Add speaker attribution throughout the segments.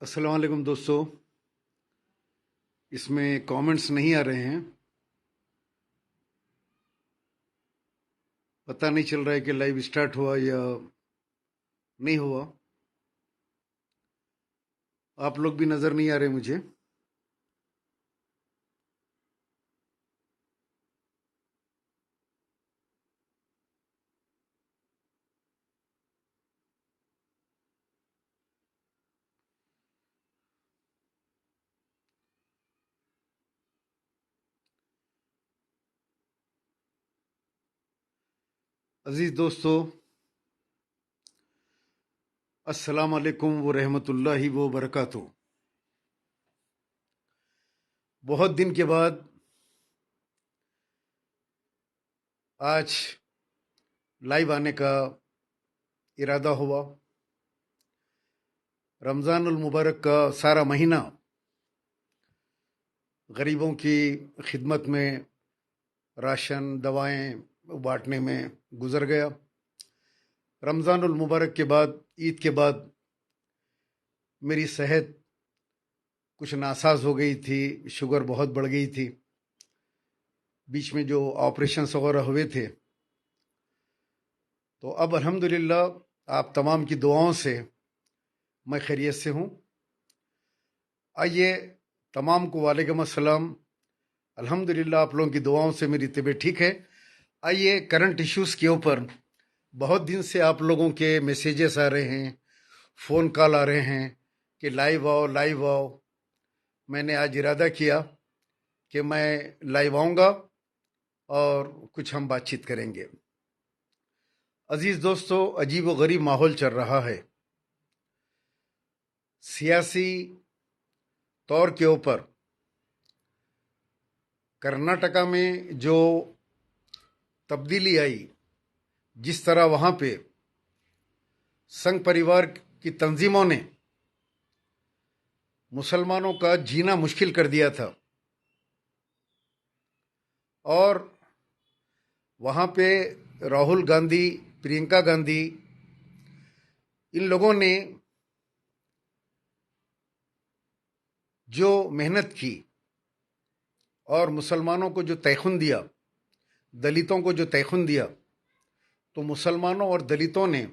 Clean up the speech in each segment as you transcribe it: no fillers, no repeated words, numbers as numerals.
Speaker 1: अस्सलाम वालेकुम दोस्तों। इसमें कमेंट्स नहीं आ रहे हैं। पता नहीं चल रहा है कि लाइव स्टार्ट हुआ या नहीं हुआ। आप लोग भी नज़र नहीं आ रहे मुझे। अजीज़ दोस्तों, अस्सलाम वालेकुम व रहमतुल्लाहि व बरकातुहू। बहुत दिन के बाद आज लाइव आने का इरादा हुआ। रमज़ानुल मुबारक का सारा महीना गरीबों की खिदमत में, राशन दवाएं बांटने में गुजर गया। रमज़ानुल मुबारक के बाद, ईद के बाद मेरी सेहत कुछ नासाज हो गई थी, शुगर बहुत बढ़ गई थी। बीच में जो ऑपरेशंस वगैरह हुए थे, तो अब अल्हम्दुलिल्लाह आप तमाम की दुआओं से मैं खैरियत से हूँ। आइए, तमाम को वालेकुम अस्सलाम। अल्हम्दुलिल्लाह आप लोगों की दुआओं से मेरी तबीयत ठीक है। आइए, करंट इश्यूज़ के ऊपर बहुत दिन से आप लोगों के मैसेजेस आ रहे हैं, फ़ोन कॉल आ रहे हैं कि लाइव आओ लाइव आओ। मैंने आज इरादा किया कि मैं लाइव आऊँगा और कुछ हम बातचीत करेंगे। अजीज़ दोस्तों, अजीब व गरीब माहौल चल रहा है। सियासी तौर के ऊपर कर्नाटका में जो तब्दीली आई, जिस तरह वहाँ पे संघ परिवार की तंजीमों ने मुसलमानों का जीना मुश्किल कर दिया था, और वहाँ पे राहुल गांधी, प्रियंका गांधी, इन लोगों ने जो मेहनत की और मुसलमानों को जो तैखुन दिया, दलितों को जो तैखुन दिया, तो मुसलमानों और दलितों ने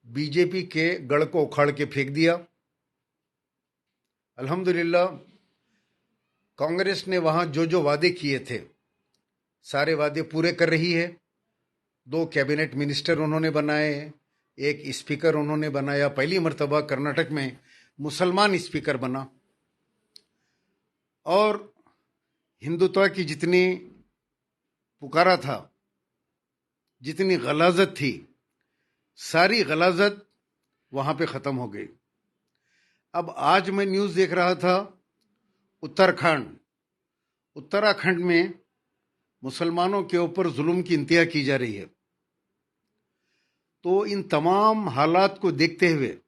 Speaker 1: बीजेपी के गढ़ को उखाड़ के फेंक दिया। अल्हम्दुलिल्लाह कांग्रेस ने वहाँ जो जो वादे किए थे, सारे वादे पूरे कर रही है। 2 कैबिनेट मिनिस्टर उन्होंने बनाए, एक स्पीकर उन्होंने बनाया। पहली मर्तबा कर्नाटक में मुसलमान स्पीकर बना। और हिंदुत्व की जितनी पुकारा था, जितनी गलाजत थी, सारी गलाजत वहाँ पे ख़त्म हो गई। अब आज मैं न्यूज़ देख रहा था, उत्तराखंड में मुसलमानों के ऊपर जुल्म की इंतहा की जा रही है। तो इन तमाम हालात को देखते हुए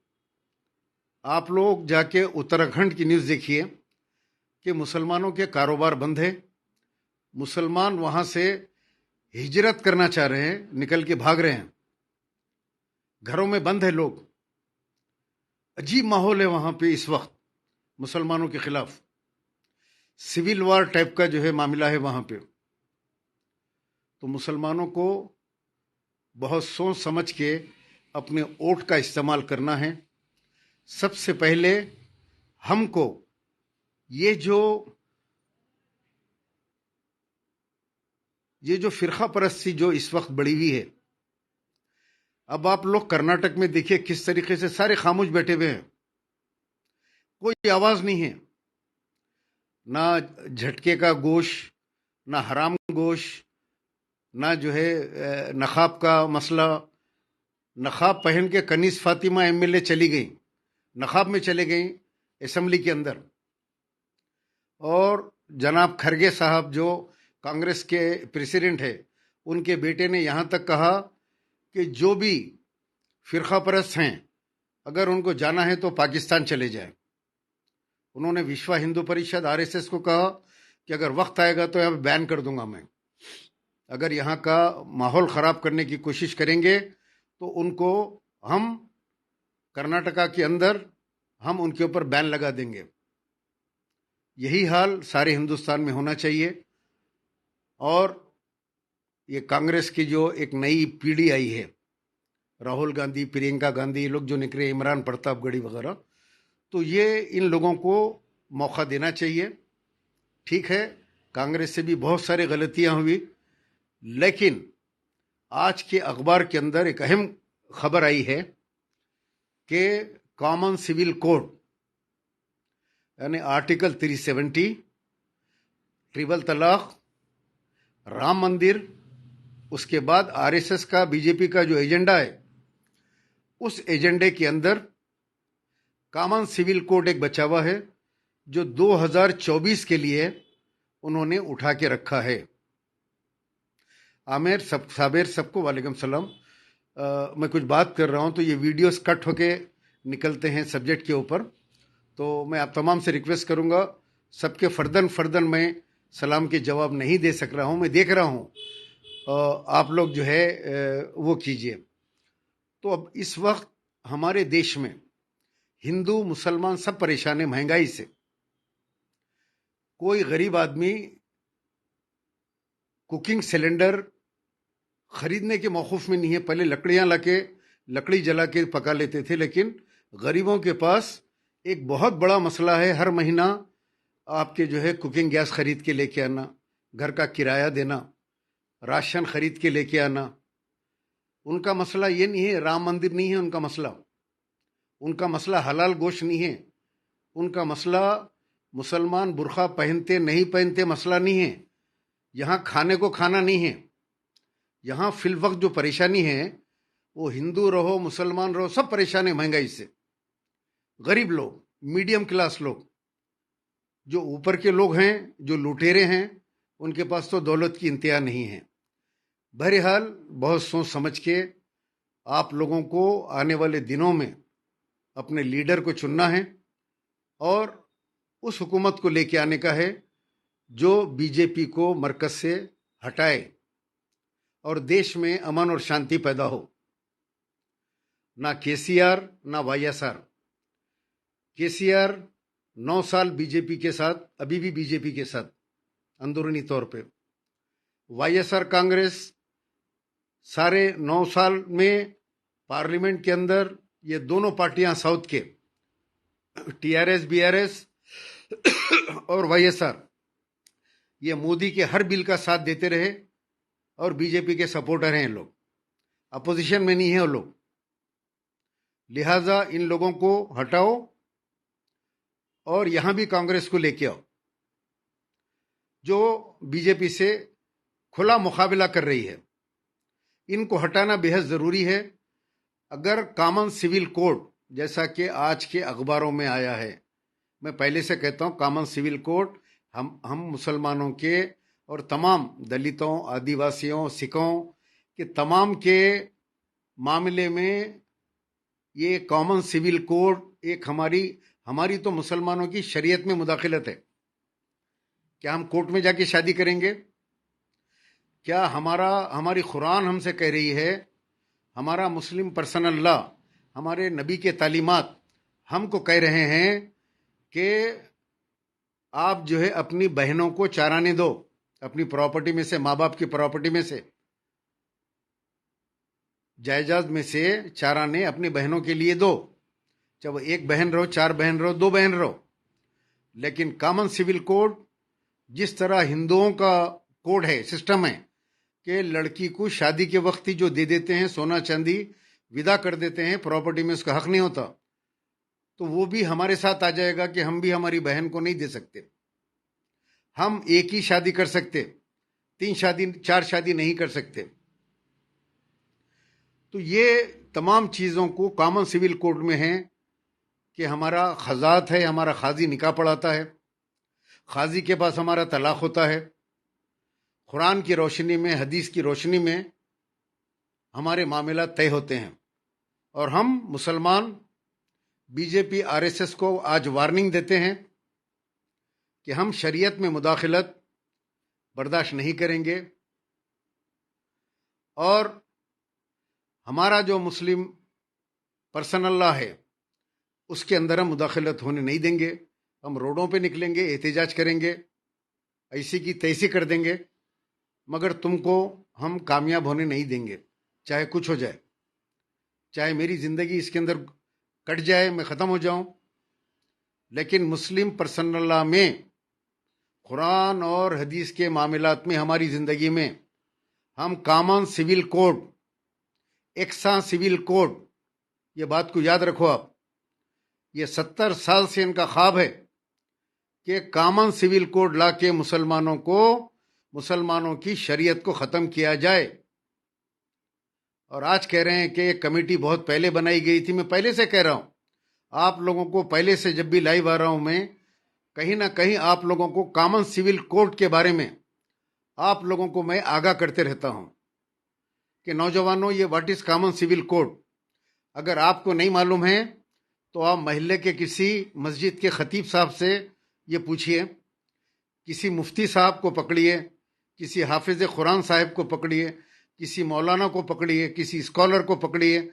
Speaker 1: आप लोग जाके उत्तराखंड की न्यूज़ देखिए कि मुसलमानों के कारोबार बंद है। मुसलमान वहाँ से हिजरत करना चाह रहे हैं, निकल के भाग रहे हैं, घरों में बंद है लोग। अजीब माहौल है वहाँ पे इस वक्त मुसलमानों के खिलाफ। सिविल वार टाइप का जो है मामला है वहाँ पे। तो मुसलमानों को बहुत सोच समझ के अपने वोट का इस्तेमाल करना है। सबसे पहले हमको ये जो फिरका परस्ती जो इस वक्त बढ़ी हुई है, अब आप लोग कर्नाटक में देखिए किस तरीके से सारे खामोश बैठे हुए हैं, कोई आवाज नहीं है। ना झटके का गोश्त, ना हराम गोश्त, ना जो है नकाब का मसला। नकाब पहन के कनीस फातिमा एमएलए चली गई, नकाब में चले गई असेंबली के अंदर। और जनाब खरगे साहब जो कांग्रेस के प्रेसिडेंट है, उनके बेटे ने यहाँ तक कहा कि जो भी फिरका परस्त हैं, अगर उनको जाना है तो पाकिस्तान चले जाए। उन्होंने विश्व हिंदू परिषद आरएसएस को कहा कि अगर वक्त आएगा तो यहाँ बैन कर दूंगा मैं। अगर यहाँ का माहौल ख़राब करने की कोशिश करेंगे तो उनको हम कर्नाटका के अंदर हम उनके ऊपर बैन लगा देंगे। यही हाल सारे हिंदुस्तान में होना चाहिए। और ये कांग्रेस की जो एक नई पीढ़ी आई है, राहुल गांधी, प्रियंका गांधी, ये लोग जो निकले, इमरान प्रतापगढ़ी वगैरह, तो ये इन लोगों को मौका देना चाहिए। ठीक है, कांग्रेस से भी बहुत सारी गलतियां हुई, लेकिन आज के अखबार के अंदर एक अहम खबर आई है कि कॉमन सिविल कोड यानी आर्टिकल 370, ट्रिपल तलाक, राम मंदिर, उसके बाद आरएसएस का, बीजेपी का जो एजेंडा है, उस एजेंडे के अंदर कॉमन सिविल कोड एक बचा हुआ है जो 2024 के लिए उन्होंने उठा के रखा है। आमिर साबिर सबको वालेकुम सलाम। मैं कुछ बात कर रहा हूं तो ये वीडियोस कट होके निकलते हैं सब्जेक्ट के ऊपर, तो मैं आप तमाम से रिक्वेस्ट करूंगा, सबके फर्दन मैं सलाम के जवाब नहीं दे सक रहा हूं, मैं देख रहा हूं, आप लोग जो है वो कीजिए। तो अब इस वक्त हमारे देश में हिंदू मुसलमान सब परेशान है महंगाई से। कोई गरीब आदमी कुकिंग सिलेंडर खरीदने के मौकूफ में नहीं है। पहले लकड़ियां लाके लकड़ी जला के पका लेते थे, लेकिन गरीबों के पास एक बहुत बड़ा मसला है, हर महीना आपके जो है कुकिंग गैस खरीद के लेके आना, घर का किराया देना, राशन खरीद के लेके आना। उनका मसला ये नहीं है, राम मंदिर नहीं है उनका मसला, उनका मसला हलाल गोश्त नहीं है, उनका मसला मुसलमान बुर्खा पहनते नहीं पहनते मसला नहीं है, यहाँ खाने को खाना नहीं है। यहाँ फिल वक्त जो परेशानी है वो हिंदू रहो मुसलमान रहो सब परेशान है महंगाई से। गरीब लोग, मीडियम क्लास लोग, जो ऊपर के लोग हैं, जो लुटेरे हैं, उनके पास तो दौलत की इंतहा नहीं है। बहरहाल बहुत सोच समझ के आप लोगों को आने वाले दिनों में अपने लीडर को चुनना है और उस हुकूमत को लेके आने का है जो बीजेपी को मरकज से हटाए और देश में अमन और शांति पैदा हो। ना केसीआर ना वाईएसआर। केसीआर 9 साल बीजेपी के साथ, अभी भी बीजेपी के साथ अंदरूनी तौर पे। वाईएसआर कांग्रेस सारे 9 साल में पार्लियामेंट के अंदर ये दोनों पार्टियां साउथ के, टीआरएस बीआरएस और वाईएसआर, ये मोदी के हर बिल का साथ देते रहे और बीजेपी के सपोर्टर हैं लोग, अपोजिशन में नहीं है वो लोग। लिहाजा इन लोगों को हटाओ और यहां भी कांग्रेस को लेके आओ जो बीजेपी से खुला मुकाबला कर रही है। इनको हटाना बेहद जरूरी है। अगर कॉमन सिविल कोड जैसा कि आज के अखबारों में आया है, मैं पहले से कहता हूं कॉमन सिविल कोड हम मुसलमानों के और तमाम दलितों, आदिवासियों, सिखों के तमाम के मामले में ये कॉमन सिविल कोड एक हमारी तो मुसलमानों की शरीयत में मुदाखलत है। क्या हम कोर्ट में जाके शादी करेंगे? क्या हमारी कुरान हमसे कह रही है, हमारा मुस्लिम पर्सनल लॉ, हमारे नबी के तालीमात हमको कह रहे हैं कि आप जो है अपनी बहनों को चाराने दो, अपनी प्रॉपर्टी में से, माँ बाप की प्रॉपर्टी में से, जायदाद में से चाराने अपनी बहनों के लिए दो, चाहे एक बहन रहो, 4 बहन रहो, 2 बहन रहो। लेकिन कॉमन सिविल कोड जिस तरह हिंदुओं का कोड है, सिस्टम है कि लड़की को शादी के वक्त ही जो दे देते हैं सोना चांदी, विदा कर देते हैं, प्रॉपर्टी में उसका हक नहीं होता, तो वो भी हमारे साथ आ जाएगा कि हम भी हमारी बहन को नहीं दे सकते। हम एक ही शादी कर सकते, 3 शादी 4 शादी नहीं कर सकते। तो ये तमाम चीज़ों को कॉमन सिविल कोड में है कि हमारा खजात है, हमारा खाजी निकाह पढ़ाता है, खाजी के पास हमारा तलाक होता है। कुरान की रोशनी में, हदीस की रोशनी में हमारे मामला तय होते हैं। और हम मुसलमान बीजेपी आरएसएस को आज वार्निंग देते हैं कि हम शरीयत में मुदाखलत बर्दाश्त नहीं करेंगे और हमारा जो मुस्लिम पर्सनल लॉ है उसके अंदर हम मुदाखलत होने नहीं देंगे। हम रोडों पे निकलेंगे, एहतजाज करेंगे, ऐसी की तैसी कर देंगे, मगर तुमको हम कामयाब होने नहीं देंगे, चाहे कुछ हो जाए, चाहे मेरी ज़िंदगी इसके अंदर कट जाए, मैं ख़त्म हो जाऊं। लेकिन मुस्लिम पर्सनल लॉ में, कुरान और हदीस के मामलात में, हमारी ज़िंदगी में हम कॉमन सिविल कोड, एक्सा सिविल कोड, ये बात को याद रखो आप। ये 70 साल से इनका ख्वाब है कि कॉमन सिविल कोड ला के मुसलमानों की शरीयत को ख़त्म किया जाए। और आज कह रहे हैं कि एक कमेटी बहुत पहले बनाई गई थी। मैं पहले से कह रहा हूं, आप लोगों को पहले से जब भी लाइव आ रहा हूं मैं, कहीं ना कहीं आप लोगों को कॉमन सिविल कोड के बारे में आप लोगों को मैं आगाह करते रहता हूं कि नौजवानों, ये what is common civil code. अगर आपको नहीं मालूम है तो आप महल्ले के किसी मस्जिद के खतीब साहब से ये पूछिए, किसी मुफ्ती साहब को पकड़िए, किसी हाफिज कुरान साहब को पकड़िए, किसी मौलाना को पकड़िए, किसी स्कॉलर को पकड़िए,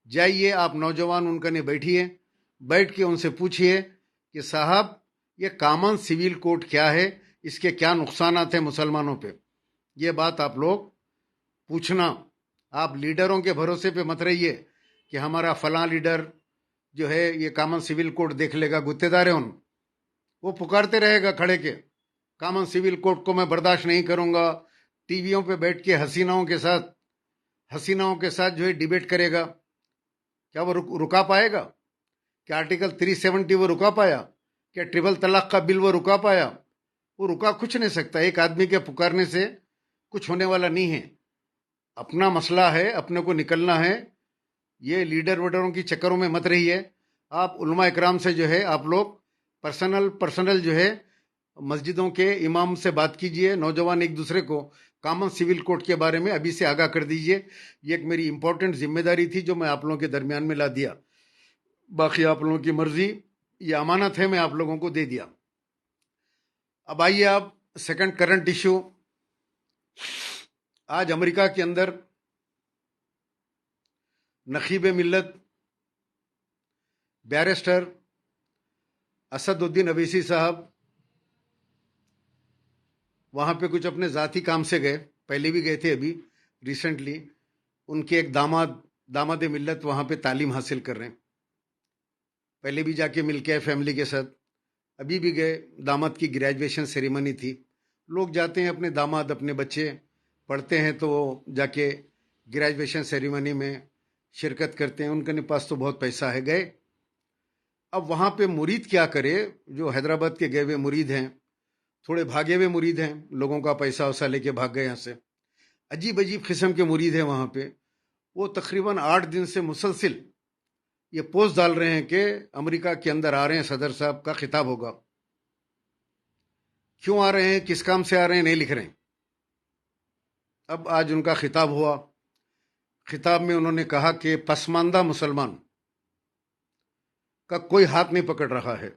Speaker 1: जाइए आप नौजवान उनका ने बैठिए, बैठ के उनसे पूछिए कि साहब ये कॉमन सिविल कोड क्या है, इसके क्या नुकसानात हैं मुसलमानों पे। ये बात आप लोग पूछना। आप लीडरों के भरोसे पे मत रहिए कि हमारा फलां लीडर जो है ये कॉमन सिविल कोड देख लेगा, गुत्तेदार है उन, वो पुकारते रहेगा खड़े के, कॉमन सिविल कोड को मैं बर्दाश्त नहीं करूंगा। टीवियों पे बैठ के हसीनाओं के साथ जो है डिबेट करेगा। क्या वो रुका पाएगा? क्या आर्टिकल 370 वो रुका पाया? क्या ट्रिपल तलाक का बिल वो रुका पाया? वो रुका कुछ नहीं सकता। एक आदमी के पुकारने से कुछ होने वाला नहीं है। अपना मसला है, अपने को निकलना है। ये लीडर वीडरों की चक्करों में मत रहिए। आप उलमा इकराम से जो है आप लोग पर्सनल जो है मस्जिदों के इमाम से बात कीजिए। नौजवान एक दूसरे को कॉमन सिविल कोड के बारे में अभी से आगाह कर दीजिए। ये एक मेरी इंपॉर्टेंट जिम्मेदारी थी जो मैं आप लोगों के दरमियान में ला दिया। बाकी आप लोगों की मर्जी, ये अमानत है, मैं आप लोगों को दे दिया। अब आइए आप सेकंड करंट इश्यू। आज अमेरिका के अंदर नकीब मिल्लत बैरिस्टर असदुद्दीन अवैसी साहब वहाँ पे कुछ अपने ज़ाती काम से गए, पहले भी गए थे, अभी रिसेंटली उनके एक दामाद मिल्लत वहाँ पे तालीम हासिल कर रहे हैं। पहले भी जाके मिल के आए फैमिली के साथ, अभी भी गए। दामाद की ग्रेजुएशन सेरेमनी थी। लोग जाते हैं, अपने दामाद अपने बच्चे पढ़ते हैं तो जाके ग्रेजुएशन सेरेमनी में शिरकत करते हैं। उनके पास तो बहुत पैसा है, गए। अब वहाँ पे मुरीद क्या करे, जो हैदराबाद के गए हुए मुरीद हैं, थोड़े भागे हुए मुरीद हैं, लोगों का पैसा वैसा लेके भाग गए यहाँ से। अजीब अजीब किस्म के मुरीद हैं वहाँ पे। वो तकरीबन 8 दिन से मुसलसिल ये पोस्ट डाल रहे हैं कि अमेरिका के अंदर आ रहे हैं, सदर साहब का खिताब होगा। क्यों आ रहे हैं, किस काम से आ रहे हैं, नहीं लिख रहे हैं। अब आज उनका खिताब हुआ। खिताब में उन्होंने कहा कि पसमानदा मुसलमान का कोई हाथ नहीं पकड़ रहा है।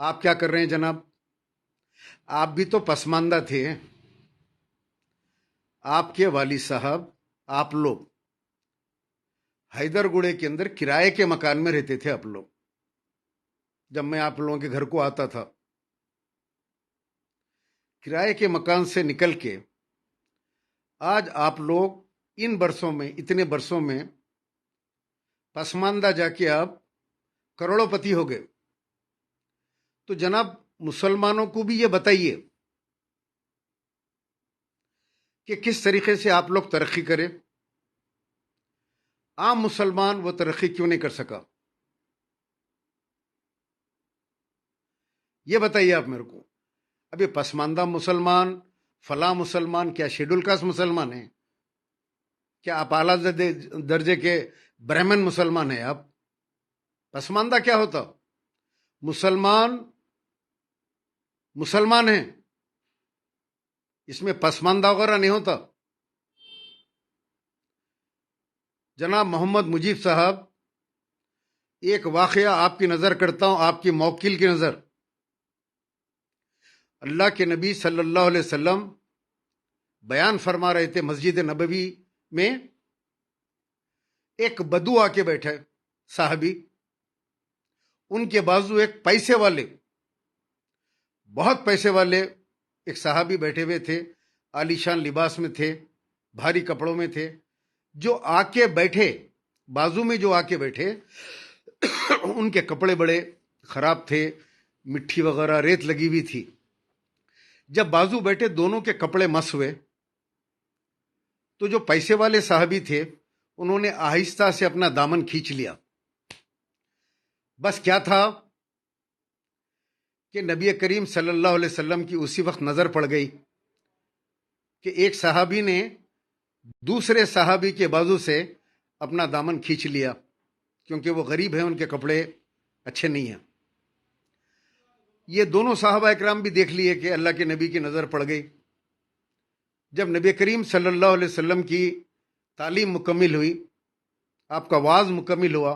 Speaker 1: आप क्या कर रहे हैं जनाब? आप भी तो पसमानदा थे। आपके वाली साहब, आप लोग हैदरगुड़े के अंदर किराए के मकान में रहते थे आप लोग। जब मैं आप लोगों के घर को आता था, किराए के मकान से निकल के आज आप लोग इतने वर्षों में पसमानदा जाके आप करोड़ोंपति हो गए। तो जनाब मुसलमानों को भी ये बताइए कि किस तरीके से आप लोग तरक्की करें। आम मुसलमान वो तरक्की क्यों नहीं कर सका, ये बताइए आप मेरे को। अभी पसमानदा मुसलमान, फला मुसलमान, क्या शेड्यूल कास्ट मुसलमान है? क्या आप आला दर्जे के ब्राह्मण मुसलमान हैं? आप पसमानदा क्या होता? मुसलमान है, इसमें पसमानदा वगैरह नहीं होता। जनाब मोहम्मद मुजीब साहब, एक वाकया आपकी नजर करता हूं, आपकी मौकिल की नजर। अल्लाह के नबी सल्लल्लाहु अलैहि वसल्लम बयान फरमा रहे थे मस्जिद नबवी में। एक बदू आके बैठे, साहबी, उनके बाजू एक पैसे वाले, बहुत पैसे वाले एक साहबी बैठे हुए थे, आलीशान लिबास में थे, भारी कपड़ों में थे। जो आके बैठे, बाजू में जो आके बैठे उनके कपड़े बड़े खराब थे, मिट्टी वगैरह रेत लगी हुई थी। जब बाजू बैठे दोनों के कपड़े मस हुए तो जो पैसे वाले साहबी थे उन्होंने आहिस्ता से अपना दामन खींच लिया। बस क्या था कि नबी करीम सल्लल्लाहु अलैहि वसल्लम की उसी वक्त नजर पड़ गई कि एक साहबी ने दूसरे साहबी के बाजू से अपना दामन खींच लिया, क्योंकि वो गरीब है, उनके कपड़े अच्छे नहीं हैं। ये दोनों साहबा इकराम भी देख लिए कि अल्लाह के नबी की नज़र पड़ गई। जब नबी करीम सल्लल्लाहु अलैहि वसल्लम की तालीम मुकम्मिल हुई, आपका वाज मुकम्मिल हुआ,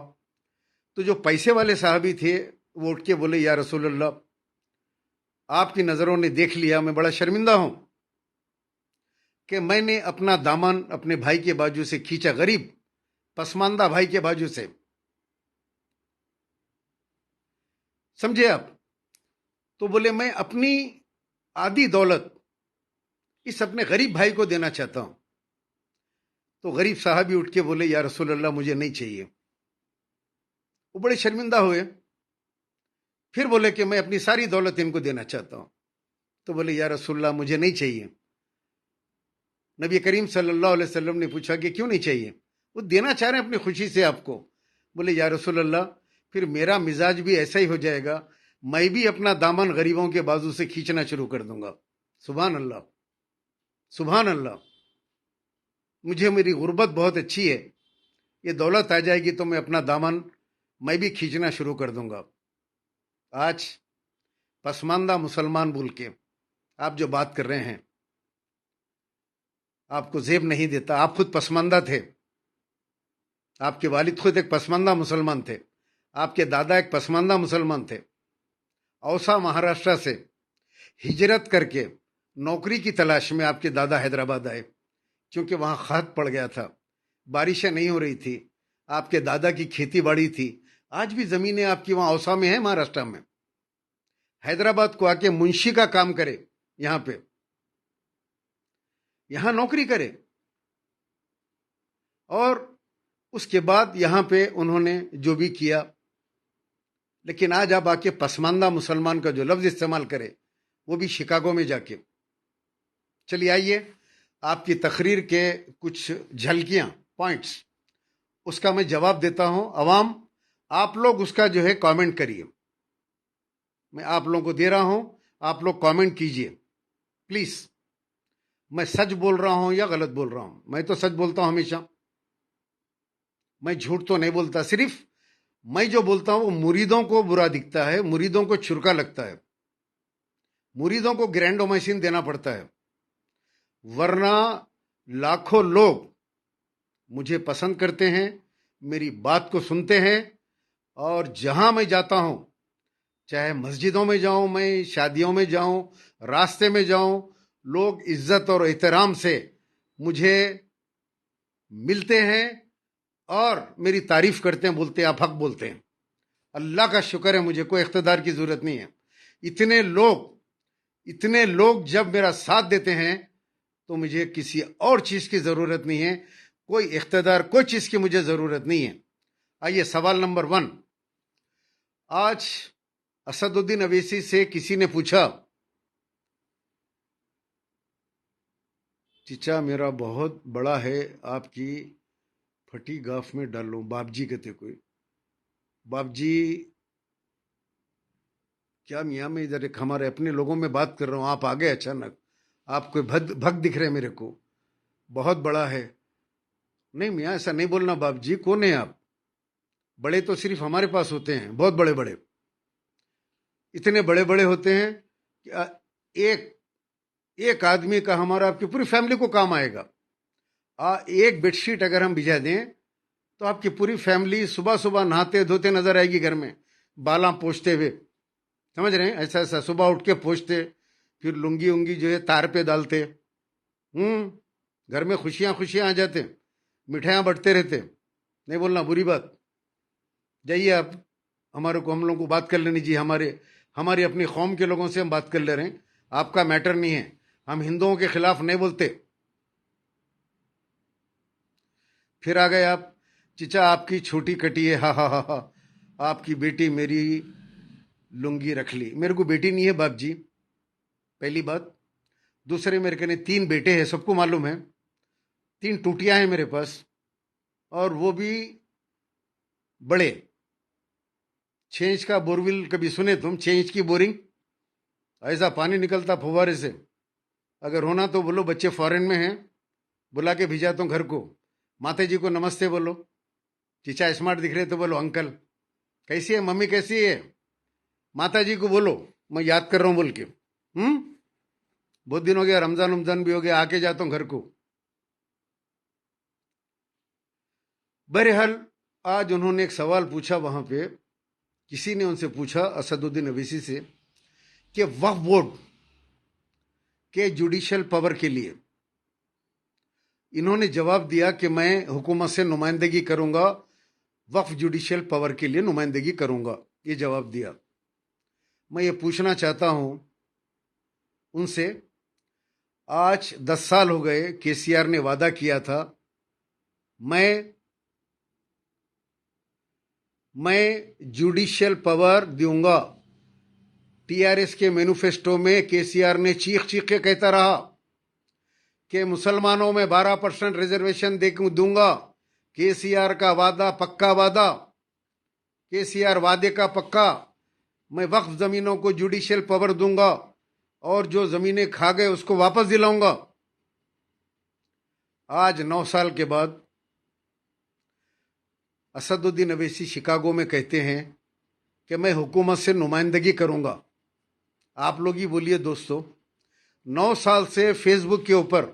Speaker 1: तो जो पैसे वाले साहबी थे वो उठ के बोले, या रसूल अल्लाह, आपकी नज़रों ने देख लिया, मैं बड़ा शर्मिंदा हूं कि मैंने अपना दामन अपने भाई के बाजू से खींचा, गरीब पसमानदा भाई के बाजू से। समझे आप? तो बोले मैं अपनी आधी दौलत इस अपने गरीब भाई को देना चाहता हूं। तो गरीब साहबी उठ के बोले, या रसूल अल्लाह, मुझे नहीं चाहिए। वो बड़े शर्मिंदा हुए, फिर बोले कि मैं अपनी सारी दौलत इनको देना चाहता हूं। तो बोले, या रसूल अल्लाह, मुझे नहीं चाहिए। नबी करीम सल्लल्लाहु अलैहि वसल्लम ने पूछा कि क्यों नहीं चाहिए? वो देना चाह रहे हैं अपनी खुशी से आपको। बोले, या रसूल अल्लाह, फिर मेरा मिजाज भी ऐसा ही हो जाएगा, मैं भी अपना दामन गरीबों के बाजू से खींचना शुरू कर दूंगा। सुभान अल्लाह, सुभान अल्लाह। मुझे मेरी गुर्बत बहुत अच्छी है, ये दौलत आ जाएगी तो मैं अपना दामन मैं भी खींचना शुरू कर दूंगा। आज पसमानदा मुसलमान बोल के आप जो बात कर रहे हैं, आपको जेब नहीं देता। आप खुद पसमानदा थे, आपके वालिद खुद एक पसमानदा मुसलमान थे, आपके दादा एक पसमानदा मुसलमान थे। औसा महाराष्ट्र से हिजरत करके नौकरी की तलाश में आपके दादा हैदराबाद आए, क्योंकि वहां खहत पड़ गया था, बारिशें नहीं हो रही थी। आपके दादा की खेती बाड़ी थी, आज भी जमीनें आपकी वहां औसा में है, महाराष्ट्र में। हैदराबाद को आके मुंशी का काम करे, यहां पे यहां नौकरी करे, और उसके बाद यहां पे उन्होंने जो भी किया। लेकिन आज आप आके पसमानदा मुसलमान का जो लफ्ज इस्तेमाल करे, वो भी शिकागो में जाके। चलिए आइए, आपकी तकरीर के कुछ झलकियां, पॉइंट्स, उसका मैं जवाब देता हूं। अवाम, आप लोग उसका जो है कमेंट करिए। मैं आप लोगों को दे रहा हूं, आप लोग कमेंट कीजिए प्लीज। मैं सच बोल रहा हूं या गलत बोल रहा हूं? मैं तो सच बोलता हूं हमेशा, मैं झूठ तो नहीं बोलता। सिर्फ मैं जो बोलता हूं वो मुरीदों को बुरा दिखता है, मुरीदों को छुरका लगता है, मुरीदों को ग्रैंडोमाइसिन देना पड़ता है। वरना लाखों लोग मुझे पसंद करते हैं, मेरी बात को सुनते हैं, और जहां मैं जाता हूं, चाहे मस्जिदों में जाऊं, मैं शादियों में जाऊं, रास्ते में जाऊं, लोग इज्जत और एहतराम से मुझे मिलते हैं और मेरी तारीफ करते हैं, बोलते हैं आप हक बोलते हैं। अल्लाह का शुक्र है, मुझे कोई इख्तिदार की जरूरत नहीं है। इतने लोग जब मेरा साथ देते हैं तो मुझे किसी और चीज की जरूरत नहीं है, कोई इख्तिदार, कोई चीज की मुझे जरूरत नहीं है। आइए, सवाल नंबर 1। आज असदुद्दीन अवैसी से किसी ने पूछा, चीचा मेरा बहुत बड़ा है, आपकी फटी गाफ में डाल लो। बापजी कहते कोई, बापजी क्या मियाँ, मैं इधर एक हमारे अपने लोगों में बात कर रहा हूँ, आप आ गए अचानक, आप कोई भक्त दिख रहे मेरे को, बहुत बड़ा है। नहीं मियाँ, ऐसा नहीं बोलना। बापजी कौन है आप? बड़े तो सिर्फ हमारे पास होते हैं, बहुत बड़े बड़े, इतने बड़े बड़े होते हैं कि एक आदमी का हमारा आपकी पूरी फैमिली को काम आएगा। एक बेडशीट अगर हम भिजा दें तो आपकी पूरी फैमिली सुबह सुबह नहाते धोते नजर आएगी घर में, बाला पोंछते हुए। समझ रहे हैं? ऐसा ऐसा सुबह उठ के पोंछते, फिर लुंगी उंगी जो है तार पे डालते। घर में खुशियां खुशियां आ जाते, मिठाइयां बंटते रहते। नहीं बोलना बुरी बात। जाइए आप, हमारे को, हम लोगों को बात कर लेनी चाहिए, हमारी अपनी कौम के लोगों से हम बात कर ले रहे हैं, आपका मैटर नहीं है। हम हिंदुओं के खिलाफ नहीं बोलते। फिर आ गए आप, चिचा आपकी छोटी कटी है, हा हा हा हा, आपकी बेटी मेरी लुंगी रख ली। मेरे को बेटी नहीं है बाप जी, पहली बात। दूसरे, मेरे कहने 3 बेटे हैं, सबको मालूम है। 3 टूटियां हैं मेरे पास, और वो भी बड़े। 6 इंच का बोरविल कभी सुने तुम? 6 इंच की बोरिंग, ऐसा पानी निकलता फुवारे से। अगर होना तो बोलो, बच्चे फॉरेन में हैं, बुला के भिजाता हूँ घर को। माता जी को नमस्ते बोलो। चीचा स्मार्ट दिख रहे तो बोलो अंकल। कैसी है मम्मी, कैसी है? माता जी को बोलो मैं याद कर रहा हूँ बोल के। बहुत दिन हो गया, रमजान रमजान भी हो गया, आके जाता हूँ घर को। बहरहाल, आज उन्होंने एक सवाल पूछा वहां पे, किसी ने उनसे पूछा, असदुद्दीन अवैसी से, कि वक्फ बोर्ड के जुडिशियल पावर के लिए। इन्होंने जवाब दिया कि मैं हुकूमत से नुमाइंदगी करूंगा, वक्फ जुडिशियल पावर के लिए नुमाइंदगी करूंगा, ये जवाब दिया। मैं ये पूछना चाहता हूं उनसे, आज 10 साल हो गए, केसीआर ने वादा किया था, मैं जुडिशियल पावर दूंगा। टीआरएस के मैनिफेस्टो में केसीआर ने चीख चीख के कहता रहा कि मुसलमानों में 12% रिजर्वेशन दूंगा। केसीआर का वादा पक्का वादा, केसीआर वादे का पक्का। मैं वक्फ जमीनों को जुडिशियल पावर दूंगा, और जो जमीनें खा गए उसको वापस दिलाऊंगा। आज 9 साल के बाद असदुद्दीन अवैसी शिकागो में कहते हैं कि मैं हुकूमत से नुमाइंदगी करूंगा। आप लोग ही बोलिए दोस्तों, 9 साल से फेसबुक के ऊपर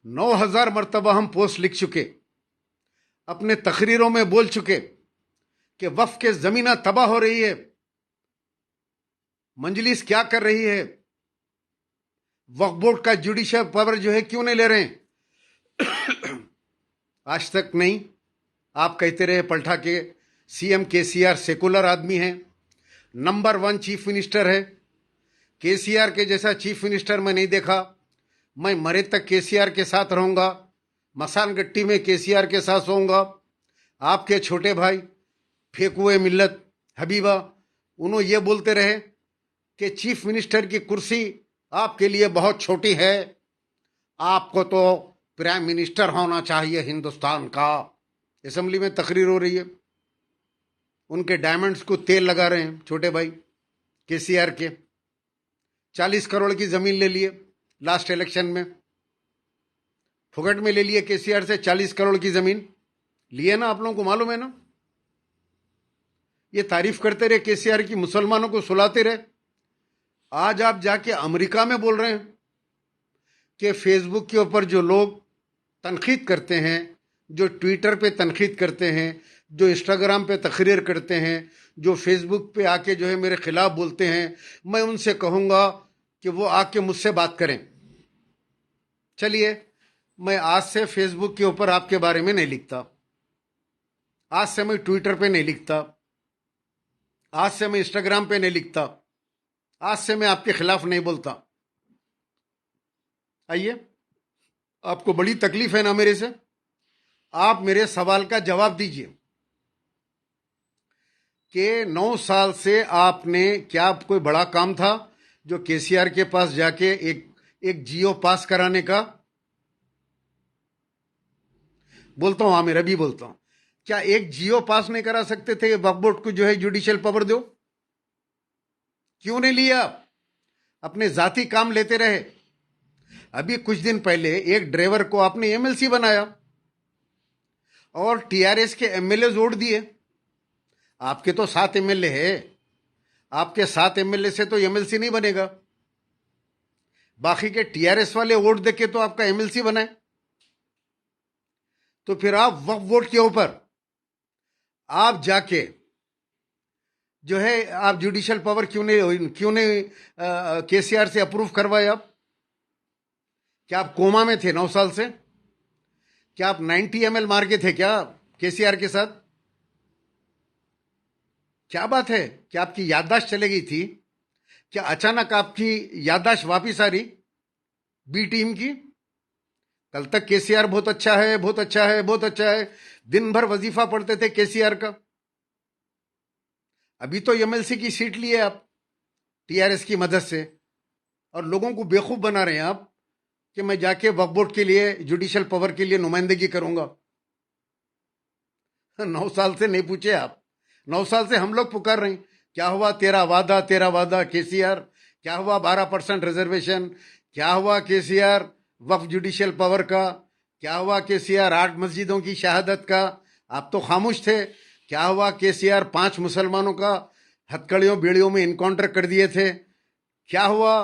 Speaker 1: 9,000 मरतबा हम पोस्ट लिख चुके, अपने तकरीरों में बोल चुके कि वक्फ के जमीना तबाह हो रही है, मंजलिस क्या कर रही है, वक्फ बोर्ड का जुडिशियल पावर जो है क्यों नहीं ले रहे हैं। आज तक नहीं। आप कहते रहे पलटा के, सीएम केसीआर सेकुलर आदमी है, नंबर 1 चीफ मिनिस्टर है। केसीआर के जैसा चीफ मिनिस्टर मैं नहीं देखा। मैं मरे तक केसीआर के साथ रहूंगा, मसान गट्टी में केसीआर के साथ सोऊंगा। आपके छोटे भाई फेकुए मिल्लत हबीबा, उन्होंने ये बोलते रहे कि चीफ मिनिस्टर की कुर्सी आपके लिए बहुत छोटी है, आपको तो प्राइम मिनिस्टर होना चाहिए हिंदुस्तान का। असेंबली में तकरीर हो रही है, उनके डायमंड्स को तेल लगा रहे हैं छोटे भाई केसीआर के। 40 करोड़ की जमीन ले लिए लास्ट इलेक्शन में, फुकट में ले लिए केसीआर से 40 करोड़ की जमीन लिए ना, आप लोगों को मालूम है ना। ये तारीफ करते रहे केसीआर की, मुसलमानों को सुलाते रहे। आज आप जाके अमेरिका में बोल रहे हैं कि फेसबुक के ऊपर जो लोग तनकीद करते हैं, जो ट्विटर पे तनकीद करते हैं, जो इंस्टाग्राम पे तकरीर करते हैं, जो फेसबुक पे आके जो है मेरे खिलाफ बोलते हैं, मैं उनसे कहूंगा कि वो आके मुझसे बात करें। चलिए, मैं आज से फेसबुक के ऊपर आपके बारे में नहीं लिखता, आज से मैं ट्विटर पे नहीं लिखता, आज से मैं इंस्टाग्राम पे नहीं लिखता, आज से मैं आपके खिलाफ नहीं बोलता। आइए, आपको बड़ी तकलीफ है ना मेरे से, आप मेरे सवाल का जवाब दीजिए कि 9 साल से आपने क्या कोई बड़ा काम था जो केसीआर के पास जाके एक जियो पास कराने का? बोलता हूं, आमिर अभी बोलता हूं, क्या एक जियो पास नहीं करा सकते थे? वक्फ बोर्ड को जो है जुडिशियल पावर दो, क्यों नहीं लिया? अपने जाती काम लेते रहे। अभी कुछ दिन पहले एक ड्राइवर को आपने एमएलसी बनाया और टीआरएस के एमएलए जोड़ दिए। आपके तो 7 एमएलए है, आपके 7 एमएलए से तो एमएलसी नहीं बनेगा। बाकी के टीआरएस वाले वोट देके तो आपका एमएलसी बनाए। तो फिर आप वक्फ बोर्ड के ऊपर आप जाके जो है आप जुडिशियल पावर क्यों नहीं केसीआर से अप्रूव करवाए? आप क्या आप कोमा में थे 9 साल से? क्या आप 90 ml मार के थे क्या केसीआर के साथ? क्या बात है कि आपकी याददाश्त चली गई थी? क्या अचानक आपकी याददाश्त वापिस आ रही बी टीम की? कल तक केसीआर बहुत अच्छा है, बहुत अच्छा है, बहुत अच्छा है, दिन भर वजीफा पढ़ते थे केसीआर का। अभी तो एमएलसी की सीट लिए आप टीआरएस की मदद से, और लोगों को बेवकूफ बना रहे हैं आप कि मैं जाके वक्फ बोर्ड के लिए, जुडिशियल पावर के लिए नुमाइंदगी करूंगा। 9 साल से नहीं पूछे आप। 9 साल से हम लोग पुकार रहे हैं, क्या हुआ तेरा वादा, तेरा वादा केसीआर? क्या हुआ 12% रिजर्वेशन? क्या हुआ केसीआर वक्फ जुडिशियल पावर का? क्या हुआ केसीआर 8 मस्जिदों की शहादत का? आप तो खामोश थे। क्या हुआ केसीआर 5 मुसलमानों का हथकड़ियों बेड़ियों में इनकाउंटर कर दिए थे? क्या हुआ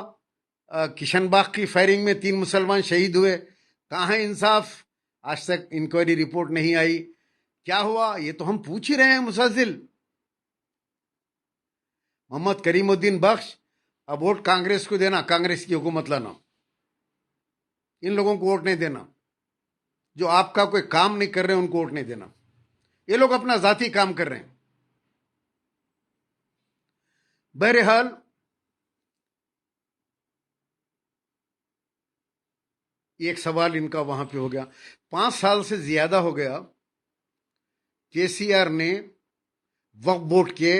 Speaker 1: किशनबाग की फायरिंग में 3 मुसलमान शहीद हुए? कहाँ है इंसाफ? आज तक इंक्वायरी रिपोर्ट नहीं आई। क्या हुआ ये तो हम पूछ ही रहे हैं मुसलसिल। मोहम्मद करीमुद्दीन बख्श, अब वोट कांग्रेस को देना, कांग्रेस की हुकूमत लाना। इन लोगों को वोट नहीं देना जो आपका कोई काम नहीं कर रहे, उनको वोट नहीं देना। ये लोग अपना जाती काम कर रहे हैं। बहरहाल एक सवाल इनका वहां पे हो गया। 5 साल से ज्यादा हो गया केसीआर ने वक्फ बोर्ड के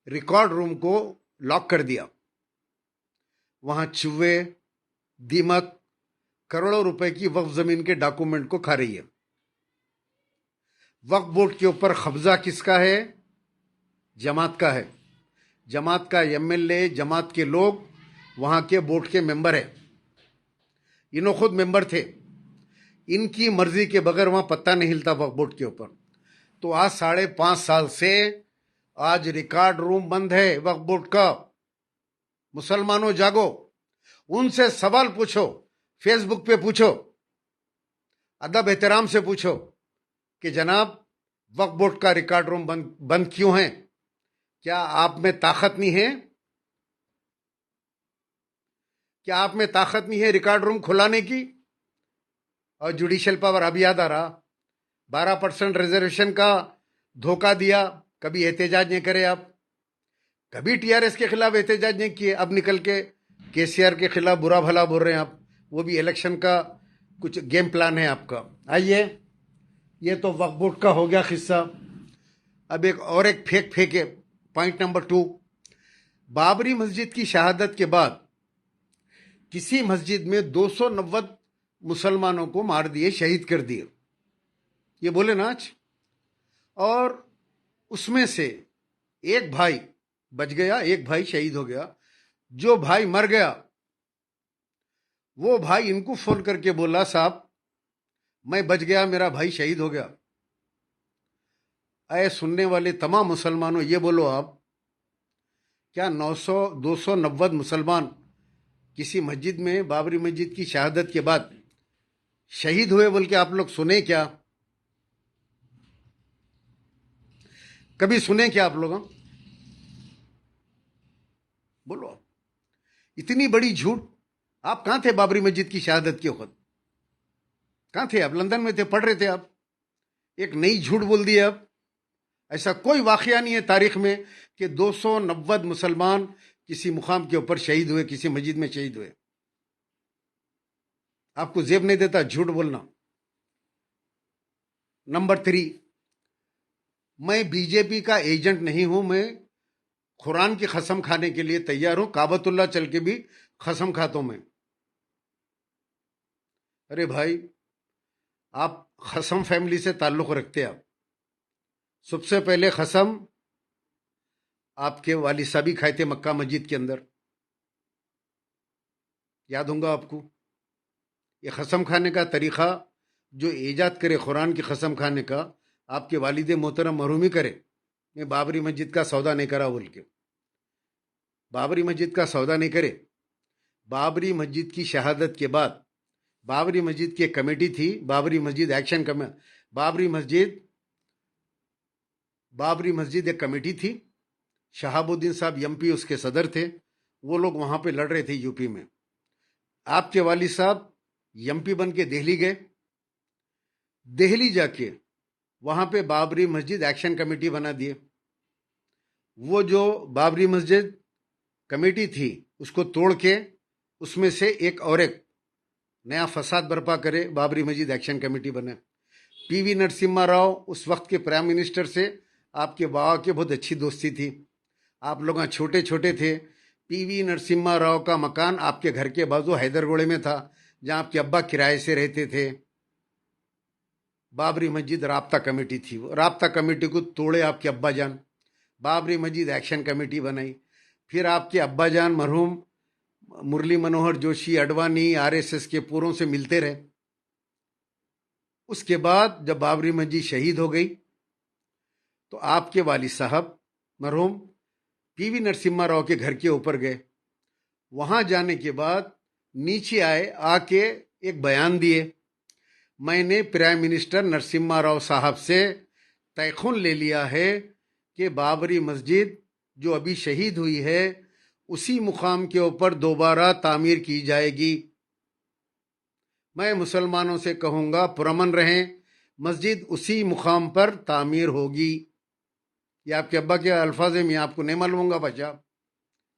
Speaker 1: रिकॉर्ड रूम को लॉक कर दिया। वहां चूहे, दीमक करोड़ों रुपए की वक्फ जमीन के डॉक्यूमेंट को खा रही है। वक्फ बोर्ड के ऊपर कब्जा किसका है? जमात का है। जमात का एमएलए, जमात के लोग वहां के बोर्ड के मेंबर है। इन्हों खुद मेंबर थे। इनकी मर्जी के बगैर वहां पत्ता नहीं हिलता वक्फ बोर्ड के ऊपर। तो आज 5.5 साल से आज रिकॉर्ड रूम बंद है वक्फ बोर्ड का। मुसलमानों जागो, उनसे सवाल पूछो, फेसबुक पे पूछो, अदब एहतराम से पूछो कि जनाब वक्फ बोर्ड का रिकॉर्ड रूम बंद क्यों है? क्या आप में ताकत नहीं है? क्या आप में ताकत नहीं है रिकॉर्ड रूम खुलाने की? और जुडिशियल पावर, अब याद आ रहा, 12% रिजर्वेशन का धोखा दिया, कभी एहतजाज नहीं करे आप, कभी टीआरएस के खिलाफ एहतजाज नहीं किए, अब निकल के केसीआर के खिलाफ बुरा भला बोल रहे हैं आप। वो भी इलेक्शन का कुछ गेम प्लान है आपका। आइए, ये तो वक्फ बोर्ड का हो गया किस्सा। अब एक फेंके पॉइंट नंबर 2। बाबरी मस्जिद की शहादत के बाद किसी मस्जिद में 290 मुसलमानों को मार दिए, शहीद कर दिए, ये बोले ना आज। और उसमें से एक भाई बच गया, एक भाई शहीद हो गया। जो भाई मर गया वो भाई इनको फोन करके बोला, साहब मैं बच गया, मेरा भाई शहीद हो गया। आए सुनने वाले तमाम मुसलमानों, ये बोलो आप, क्या 290 मुसलमान किसी मस्जिद में बाबरी मस्जिद की शहादत के बाद शहीद हुए बोल के आप लोग सुने क्या? कभी सुने क्या आप लोग? बोलो आप। इतनी बड़ी झूठ। आप कहां थे बाबरी मस्जिद की शहादत के वक्त? कहां थे आप? लंदन में थे, पढ़ रहे थे आप। एक नई झूठ बोल दी आप। ऐसा कोई वाकया नहीं है तारीख में कि 290 मुसलमान किसी मुकाम के ऊपर शहीद हुए, किसी मस्जिद में शहीद हुए। आपको जेब नहीं देता झूठ बोलना। नंबर 3, मैं बीजेपी का एजेंट नहीं हूं। मैं कुरान की कसम खाने के लिए तैयार हूं, काबतुल्लाह चल के भी कसम खाता हूं मैं। अरे भाई, आप कसम फैमिली से ताल्लुक रखते आप। सबसे पहले कसम आपके वालिद साहब ही खाए थे मक्का मस्जिद के अंदर, याद होगा आपको। ये कसम खाने का तरीका जो ईजाद करे कुरान की कसम खाने का, आपके वालिद मोहतरम मरहूमी करे, मैं बाबरी मस्जिद का सौदा नहीं करा बोल के। बाबरी मस्जिद का सौदा नहीं करे। बाबरी मस्जिद की शहादत के बाद बाबरी मस्जिद की एक कमेटी थी, बाबरी मस्जिद एक्शन कमेटी। बाबरी मस्जिद एक कमेटी थी। शहाबुद्दीन साहब एमपी उसके सदर थे। वो लोग वहां पे लड़ रहे थे यूपी में। आपके वालिद साहब एमपी बन के दिल्ली गए। दिल्ली जाके वहां पे बाबरी मस्जिद एक्शन कमेटी बना दिए। वो जो बाबरी मस्जिद कमेटी थी उसको तोड़ के उसमें से एक नया फसाद बर्पा करे, बाबरी मस्जिद एक्शन कमेटी बने। पीवी नरसिम्हा राव उस वक्त के प्राइम मिनिस्टर से आपके बाबा की बहुत अच्छी दोस्ती थी। आप लोग छोटे छोटे थे। पीवी नरसिम्हा राव का मकान आपके घर के बाजू हैदरगोड़े में था, जहां आपके अब्बा किराए से रहते थे। बाबरी मस्जिद राब्ता कमेटी थी, वो राब्ता कमेटी को तोड़े आपके अब्बा जान, बाबरी मस्जिद एक्शन कमेटी बनाई। फिर आपके अब्बा जान मरहूम मुरली मनोहर जोशी अडवाणी आरएसएस के पूरों से मिलते रहे। उसके बाद जब बाबरी मस्जिद शहीद हो गई तो आपके वालिद साहब मरहूम पीवी नरसिम्हा राव के घर के ऊपर गए। वहां जाने के बाद नीचे आए, आके एक बयान दिए, मैंने प्राइम मिनिस्टर नरसिम्हा राव साहब से तयखुन ले लिया है कि बाबरी मस्जिद जो अभी शहीद हुई है उसी मुकाम के ऊपर दोबारा तामीर की जाएगी। मैं मुसलमानों से कहूंगा पुरअमन रहें, मस्जिद उसी मुकाम पर तामीर होगी। ये आपके अब्बा के अल्फाज में, आपको नहीं मालूम होगा बच्चा,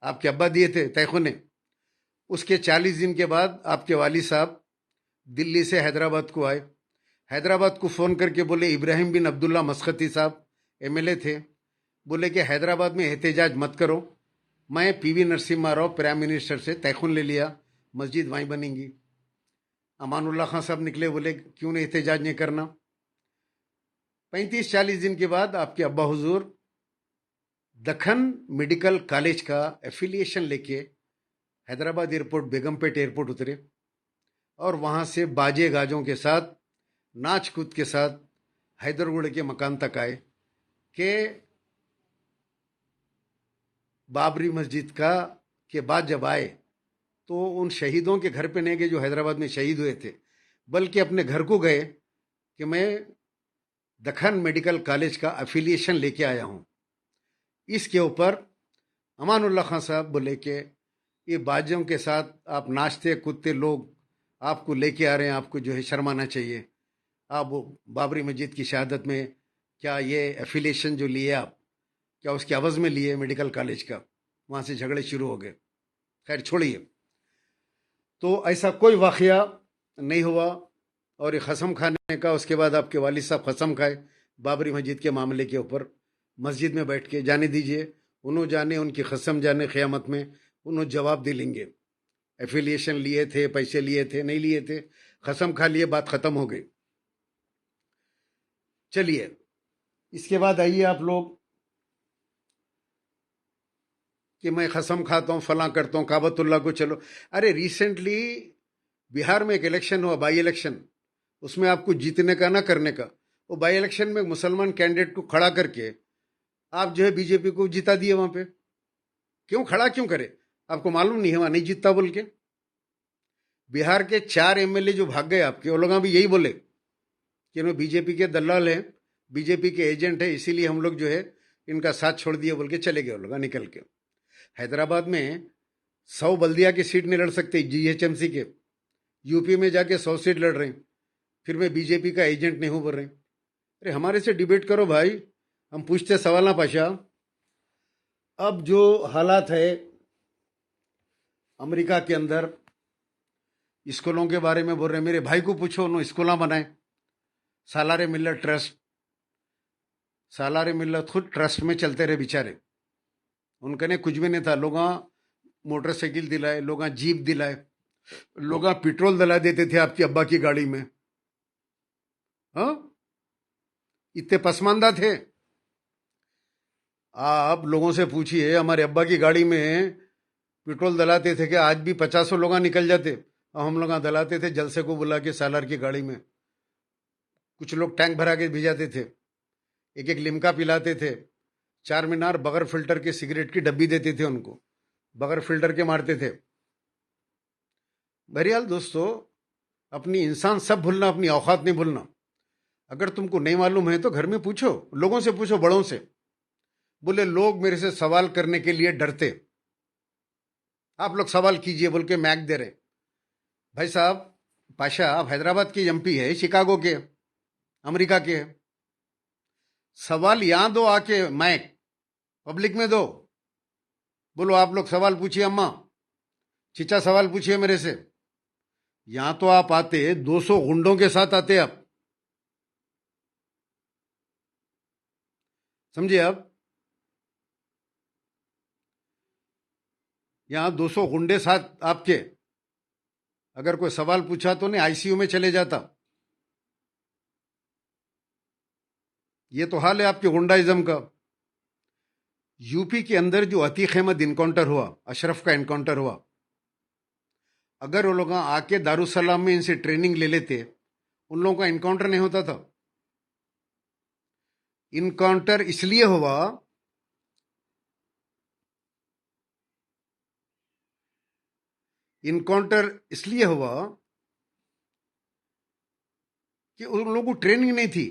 Speaker 1: आपके अब्बा दिए थे तयखुने। उसके 40 दिन के बाद आपके वालिद साहब दिल्ली से हैदराबाद को आए। हैदराबाद को फ़ोन करके बोले, इब्राहिम बिन अब्दुल्ला मस्कती साहब एमएलए थे, बोले कि हैदराबाद में एहतजाज मत करो, मैं PV Narasimha Rao prime minister से तयखुन ले लिया, मस्जिद वहीं बनेंगी। अमानुल्लाह खान साहब निकले, बोले क्यों नहीं एहतजाज नहीं करना। 35-40 दिन के बाद आपके अब्बा हुजूर दखन मेडिकल कॉलेज का एफिलिएशन लेके हैदराबाद एयरपोर्ट बेगमपेट एयरपोर्ट उतरे और वहां से बाजे गाजों के साथ नाच कूद के साथ हैदरगुड़ के मकान तक आए कि बाबरी मस्जिद का के बाद जब आए तो उन शहीदों के घर पे नहीं गए जो हैदराबाद में शहीद हुए थे, बल्कि अपने घर को गए कि मैं दखन मेडिकल कॉलेज का एफिलिएशन लेके आया हूं। इसके ऊपर अमानुल्लाह खान साहब बोले कि ये बाजों के साथ आप नाचते कूदते लोग आपको लेके आ रहे हैं, आपको जो है शर्माना चाहिए। आप वो बाबरी मस्जिद की शहादत में क्या ये एफिलिएशन जो लिए आप, क्या उसके अवज़ में लिए मेडिकल कॉलेज का? वहाँ से झगड़े शुरू हो गए। खैर छोड़िए, तो ऐसा कोई वाक़या नहीं हुआ। और ये कसम खाने का, उसके बाद आपके वालिद साहब कसम खाए बाबरी मस्जिद के मामले के ऊपर, मस्जिद में बैठ के, जाने दीजिए, उन्होंने जाने, उनकी कसम जाने, क़यामत में उन्होंने जवाब दे लेंगे। एफिलिएशन लिए थे, पैसे लिए थे, नहीं लिए थे, कसम खा लिए, बात ख़त्म हो गई। चलिए, इसके बाद आइए आप लोग कि मैं कसम खाता हूँ, फलां करता हूँ, काबतुल्लाह को चलो। अरे रिसेंटली बिहार में एक इलेक्शन हुआ, बाई इलेक्शन, उसमें आपको जीतने का ना करने का। वो बाई इलेक्शन में मुसलमान कैंडिडेट को खड़ा करके आप जो है बीजेपी को जिता दिए वहां पे। क्यों खड़ा क्यों करे? आपको मालूम नहीं है वहां नहीं जीतता बोल के? बिहार के 4 एमएलए जो भाग गए आपके, वो लोग भी यही बोले कि इन्होंने बीजेपी के दलाल हैं, बीजेपी के एजेंट है, इसीलिए हम लोग जो है इनका साथ छोड़ दिए बोल के चले गए वो लोग निकल के। हैदराबाद में 100 बल्दिया की सीट नहीं लड़ सकते जीएचएमसी के, यूपी में जाके 100 सीट लड़ रहे हैं, फिर मैं बीजेपी का एजेंट नहीं हूं बोल रहे हैं। अरे हमारे से डिबेट करो भाई, हम पूछते सवाल ना पाशा। अब जो हालात है अमेरिका के अंदर, स्कूलों के बारे में बोल रहे हैं, मेरे भाई को पूछो, उन्होंने स्कूल बनाए, सालारे मिल्लत ट्रस्ट, सालारे मिल्लत खुद ट्रस्ट में चलते रहे बेचारे, उनके ने कुछ भी नहीं था। लोग मोटरसाइकिल दिलाए, लोग जीप दिलाए, लोग पेट्रोल दिला देते थे आपकी अब्बा की गाड़ी में। हाँ, इतने पसमानदा थे। आप लोगों से पूछिए, हमारे अब्बा की गाड़ी में पेट्रोल दलाते थे कि आज भी 50 लोग निकल जाते, और हम लोग दलाते थे जलसे को बुला के सालार की गाड़ी में। कुछ लोग टैंक भरा के भिजाते थे, एक एक लिमका पिलाते थे, 4 मीनार बगैर फिल्टर के सिगरेट की डब्बी देते थे उनको, बगैर फिल्टर के मारते थे। बहरहाल दोस्तों, अपनी इंसान सब भूलना, अपनी औकात नहीं भूलना। अगर तुमको नहीं मालूम है तो घर में पूछो, लोगों से पूछो, बड़ों से। बोले लोग मेरे से सवाल करने के लिए डरते, आप लोग सवाल कीजिए बोल के मैक दे रहे। भाई साहब पाशा, आप हैदराबाद के एमपी है, शिकागो के, अमेरिका के, सवाल यहां दो आके मैक, पब्लिक में दो। बोलो आप लोग सवाल पूछिए, अम्मा चीचा सवाल पूछिए मेरे से। यहां तो आप आते 200 गुंडों के साथ आते आप, समझिए आप। यहां 200 गुंडे साथ आपके, अगर कोई सवाल पूछा तो नहीं आईसीयू में चले जाता। ये तो हाल है आपके गुंडाइज्म का। यूपी के अंदर जो अतीक अहमद इनकाउंटर हुआ, अशरफ का इनकाउंटर हुआ, अगर वो लोग आके दारुसलाम में इनसे ट्रेनिंग ले लेते, उन लोगों का इनकाउंटर नहीं होता था। इनकाउंटर इसलिए हुआ, इनकाउंटर इसलिए हुआ कि उन लोगों को ट्रेनिंग नहीं थी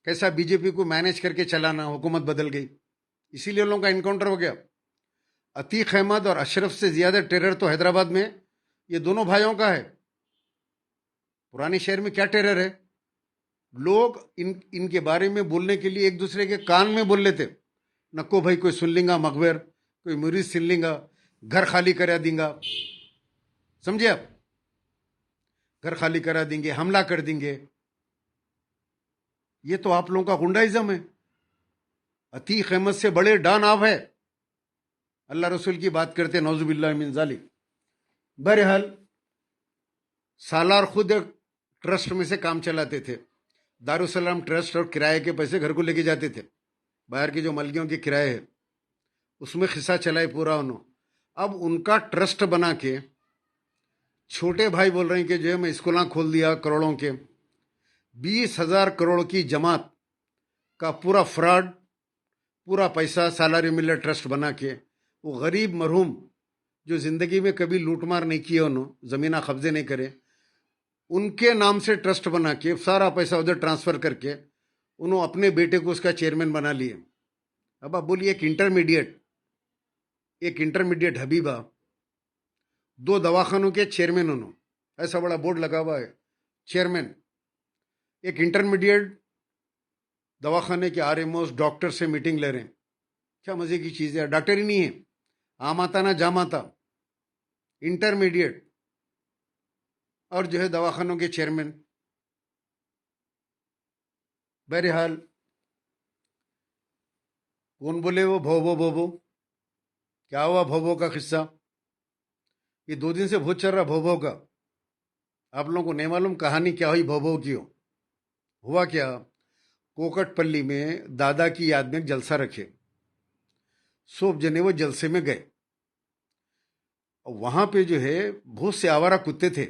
Speaker 1: कैसा बीजेपी को मैनेज करके चलाना। हुकूमत बदल गई, इसीलिए उन लोगों का इनकाउंटर हो गया। अतीक अहमद और अशरफ से ज्यादा टेरर तो हैदराबाद में ये दोनों भाइयों का है। पुराने शहर में क्या टेरर है? लोग इनके बारे में बोलने के लिए एक दूसरे के कान में बोल लेते, नक्को भाई कोई सुन लेंगा मकबर, कोई मुरीद सुन लेंगा, घर खाली करा देंगे, समझे आप? घर खाली करा देंगे, हमला कर देंगे। ये तो आप लोगों का गुंडाइज्म है। अतीक अहमद से बड़े डॉन आप है। अल्लाह रसूल की बात करते, नौजुबिल्लाह मिन जालिक। बहरहाल सालार खुद एक ट्रस्ट में से काम चलाते थे। दारुसलाम ट्रस्ट और किराए के पैसे घर को लेके जाते थे। बाहर की जो मलगियों के किराए है उसमें खिस्सा चलाए पूरा उन्होंने। अब उनका ट्रस्ट बना के छोटे भाई बोल रहे हैं कि जो है मैं स्कूल खोल दिया करोड़ों के, 20,000 करोड़ की जमात का पूरा फ्रॉड, पूरा पैसा सैलरी मिलर ट्रस्ट बना के वो गरीब मरहूम जो जिंदगी में कभी लूटमार नहीं किया, उन्होंने जमीना कब्जे नहीं करे, उनके नाम से ट्रस्ट बना के सारा पैसा उधर ट्रांसफर करके उन्होंने अपने बेटे को उसका चेयरमैन बना लिए। अब आप बोलिए एक इंटरमीडिएट हबीबा, 2 दवाखानों के चेयरमैन उन्होंने, ऐसा बड़ा बोर्ड लगा हुआ है चेयरमैन। एक इंटरमीडिएट दवाखाने के आरएमओ डॉक्टर से मीटिंग ले रहे हैं। क्या मजे की चीज है, डॉक्टर ही नहीं है, आमाता ना जामाता, इंटरमीडिएट और जो है दवाखानों के चेयरमैन। बहरहाल कौन बोले वो भोबो भोबो, क्या हुआ भोबो का किस्सा? ये 2 दिन से बहुत चल रहा भोबो का। आप लोगों को नहीं मालूम कहानी क्या हुई भोबो की? हुआ क्या, कोकटपल्ली में दादा की याद में एक जलसा रखे, 100 जने वो जलसे में गए। वहां पे जो है बहुत से आवारा कुत्ते थे।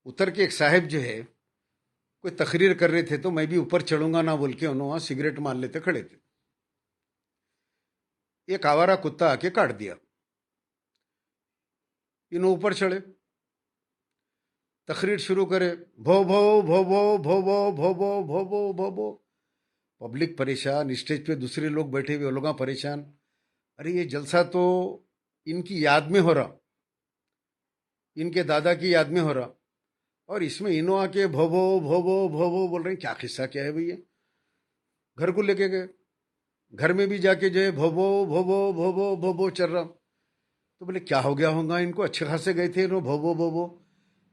Speaker 1: उतर के एक साहब जो है कोई तकरीर कर रहे थे, तो मैं भी ऊपर चढ़ूंगा ना बोल के उन्होंने वहां सिगरेट मान लेते खड़े थे। एक आवारा कुत्ता आके काट दिया। इन्हों ऊपर चढ़े, तकरीर शुरू करे, भो भो भो भो भो भो भो भो भो भो भो भो। पब्लिक परेशान, स्टेज पे दूसरे लोग बैठे हुए, लोग परेशान। अरे ये जलसा तो इनकी याद में हो रहा, इनके दादा की याद में हो रहा, और इसमें इन्हों आके भोबो भोबो भोबो बोल रहे हैं। क्या किस्सा क्या है भैया? घर को लेके गए, घर में भी जाके जो है भोबो भोबो भोबो भोबो चल रहा। तो बोले क्या हो गया होगा इनको, अच्छे खासे गए थे इन्हों भोबो भोबो,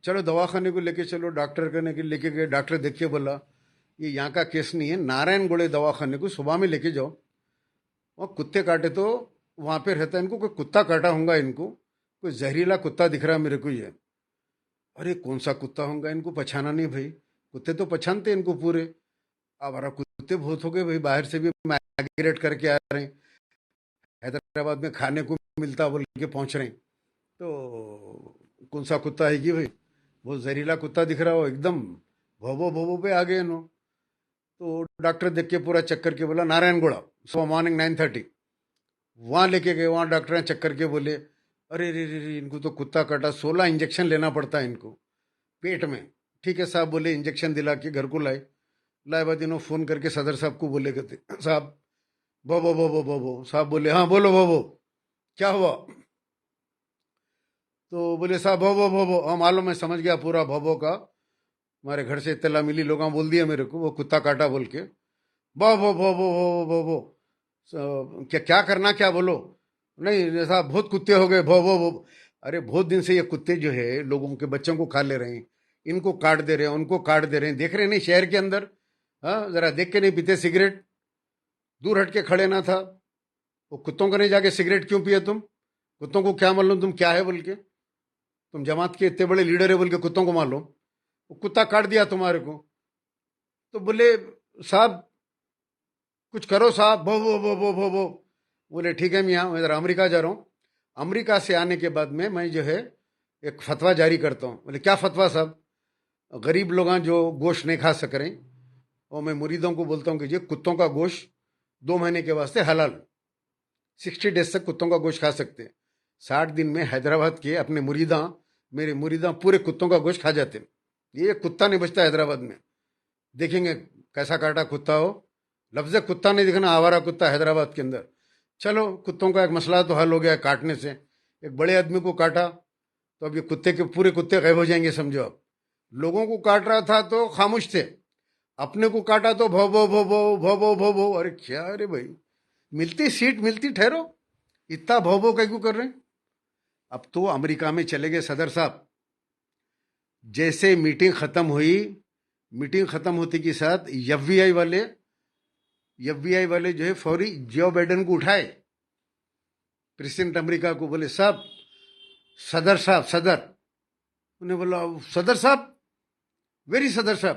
Speaker 1: चलो दवाखाने को लेके चलो, डॉक्टर करने के लेके गए। डॉक्टर देखिए बोला ये यहाँ का केस नहीं है, नारायण गोड़े दवाखाने को सुबह में लेके जाओ, और कुत्ते काटे तो वहां पे रहता है, इनको कोई कुत्ता काटा होगा, इनको कोई जहरीला कुत्ता दिख रहा मेरे को ये। अरे कौन सा कुत्ता होगा, इनको पहचाना नहीं भाई, कुत्ते तो पहचानते इनको पूरे। आवारा कुत्ते बहुत हो गए भाई, बाहर से भी माइग्रेट करके आ रहे हैं, हैदराबाद में खाने को मिलता बोल के पहुंच रहे हैं। तो कौन सा कुत्ता है कि भाई, वो जहरीला कुत्ता दिख रहा हो एकदम, भोबो भोबो पे आ गए इन्हों। तो डॉक्टर देख के पूरा चक्कर के बोला नारायणगढ़, सुबह मॉर्निंग 9:30 वहां लेके गए। वहां डॉक्टर ने चक्कर के बोले अरे रे रे रे, इनको तो कुत्ता काटा, 16 इंजेक्शन लेना पड़ता है इनको पेट में। ठीक है साहब बोले, इंजेक्शन दिला के घर को लाए। लाए बाद इन्हों फोन करके सदर साहब को बोले कहते साहब बोबो बोबो बोबो। साहब बोले हाँ बोलो बोबो क्या हुआ? तो बोले साहब भोबो भोबो, हाँ मालूम, मैं समझ गया पूरा भोबो का, हमारे घर से इत्तला मिली, लोगों बोल दिया मेरे को वो कुत्ता काटा बोल के। बो बो बो बो बो बो बो। क्या क्या करना, क्या बोलो। नहीं जैसा बहुत कुत्ते हो गए, भो भो भो। अरे बहुत दिन से ये कुत्ते जो है लोगों के बच्चों को खा ले रहे हैं, इनको काट दे रहे हैं, उनको काट दे रहे हैं, देख रहे नहीं शहर के अंदर। हाँ, जरा देख के नहीं पीते सिगरेट? दूर हट के खड़े ना था। वो कुत्तों को नहीं जाके सिगरेट क्यों पिए तुम? कुत्तों को क्या मालूम तुम क्या है बोल के? तुम जमात के इतने बड़े लीडर है बोल के कुत्तों को मालूम? वो कुत्ता काट दिया तुम्हारे को, तो बोले साहब कुछ करो साहब, भो भो भो भो भो भो। बोले ठीक है मियाँ, मैं इधर अमेरिका जा रहा हूँ। अमेरिका से आने के बाद में मैं जो है एक फतवा जारी करता हूँ। बोले क्या फतवा साहब? गरीब लोग हैं जो गोश्त नहीं खा सक रहे, और मैं मुरीदों को बोलता हूँ कि जी कुत्तों का गोश्त 2 महीने के वास्ते हलाल, 60 डेज तक कुत्तों का गोश्त खा सकते हैं। 60 दिन में हैदराबाद के अपने मुरीदा, मेरे मुरीदा पूरे कुत्तों का गोश्त खा जाते हैं। ये कुत्ता नहीं बचता हैदराबाद में। देखेंगे कैसा काटा कुत्ता हो। लफ्ज़ कुत्ता नहीं दिखना, आवारा कुत्ता हैदराबाद के अंदर। चलो कुत्तों का एक मसला तो हल हो गया काटने से। एक बड़े आदमी को काटा तो अब ये कुत्ते के पूरे कुत्ते गायब हो जाएंगे समझो। अब लोगों को काट रहा था तो खामोश थे, अपने को काटा तो भो भो भो भो भो भो भो भो। अरे क्या, अरे भाई मिलती सीट मिलती ठहरो, इतना भो भो क्यों कर रहे हैं? अब तो अमेरिका में चले गए सदर साहब। जैसे मीटिंग खत्म हुई, मीटिंग खत्म होते के साथ एफबीआई वाले जो है फौरी जो बाइडेन को उठाए, प्रेसिडेंट अमेरिका को। बोले साहब, सदर साहब, सदर। उन्हें बोला सदर साहब, वेरी सदर साहब।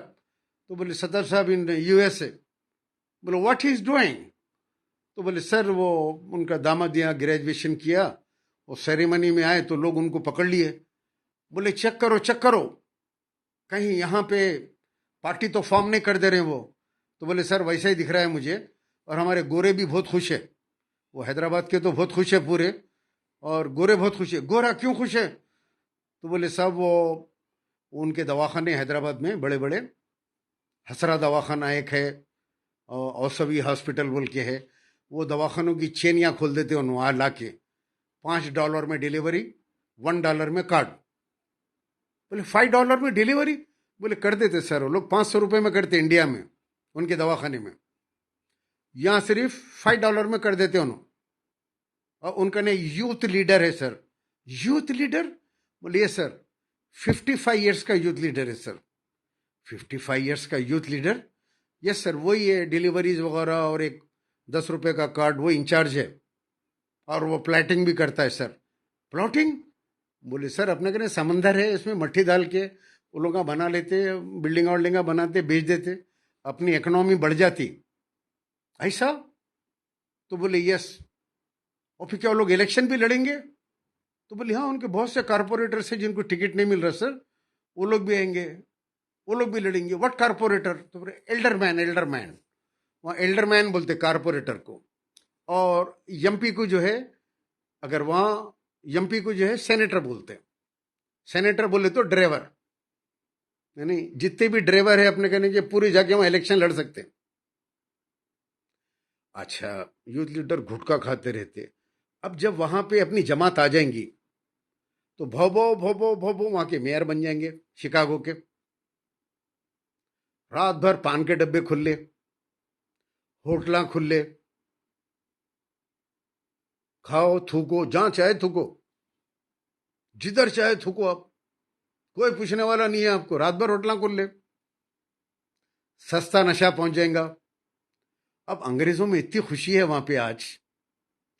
Speaker 1: तो बोले सदर साहब इन यूएसए। बोले व्हाट ही इज डूइंग? तो बोले सर वो उनका दामाद यहाँ ग्रेजुएशन किया, वो सेरेमनी में आए तो लोग उनको पकड़ लिए। बोले चेक करो चेक करो, कहीं यहाँ पे पार्टी तो फॉर्म नहीं कर दे रहे वो। तो बोले सर वैसा ही दिख रहा है मुझे, और हमारे गोरे भी बहुत खुश है। वो हैदराबाद के तो बहुत खुश है पूरे, और गोरे बहुत खुश है। गोरा क्यों खुश है? तो बोले साहब वो उनके दवाखाने हैदराबाद में बड़े बड़े, हसरा दवाखाना एक है, और औसवी हॉस्पिटल बोल के है, वो दवाखानों की चेनियाँ खोल देते हैं वहाँ ला के। $5 में डिलीवरी, $1 में कार्ड। बोले $5 में डिलीवरी? बोले कर देते सर, वो लोग $500 में करते इंडिया में उनके दवाखाने में, यहाँ सिर्फ $5 में कर देते उन्होंने। और उनका ने यूथ लीडर है सर। Youth leader? बोले ये सर 55 ईयर्स का यूथ लीडर है सर। 55 ईयर्स का यूथ लीडर? यस सर, वही है, डिलीवरीज वगैरह और एक $10 का कार्ड, वो इंचार्ज है। और वो प्लैटिंग भी करता है सर। प्लॉटिंग? बोले सर अपने के समंदर है, इसमें मट्टी डाल के वो लोग बना लेते, बिल्डिंगा विल्डिंगा बनाते, बेच देते, अपनी इकोनॉमी बढ़ जाती। ऐसा? तो बोले यस। और फिर क्या वो लोग इलेक्शन भी लड़ेंगे? तो बोले हाँ, उनके बहुत से कारपोरेटर्स हैं जिनको टिकट नहीं मिल रहा सर, वो लोग भी आएंगे, वो लोग भी लड़ेंगे। What corporator? तो बोले एल्डरमैन, एल्डरमैन। वहाँ एल्डरमैन बोलते कारपोरेटर को। और एमपी को जो है, अगर वहाँ एमपी को जो है सेनेटर बोलते हैं। सेनेटर बोले तो ड्राइवर, यानी जितने भी ड्राइवर है अपने कहने के पूरी जाके वहाँ इलेक्शन लड़ सकते हैं। अच्छा, यूथ लीडर गुटखा खाते रहते। अब जब वहां पे अपनी जमात आ जाएंगी तो भोबो भोबो भोबो वहां के मेयर बन जाएंगे शिकागो के। रात भर पान के डब्बे खुले, होटल खुले, खाओ थूको जहां चाहे थूको, जिधर चाहे थूको। आप कोई पूछने वाला नहीं है आपको। रात भर होटल खुले, सस्ता नशा पहुंच जाएगा। अब अंग्रेजों में इतनी खुशी है वहां पे आज,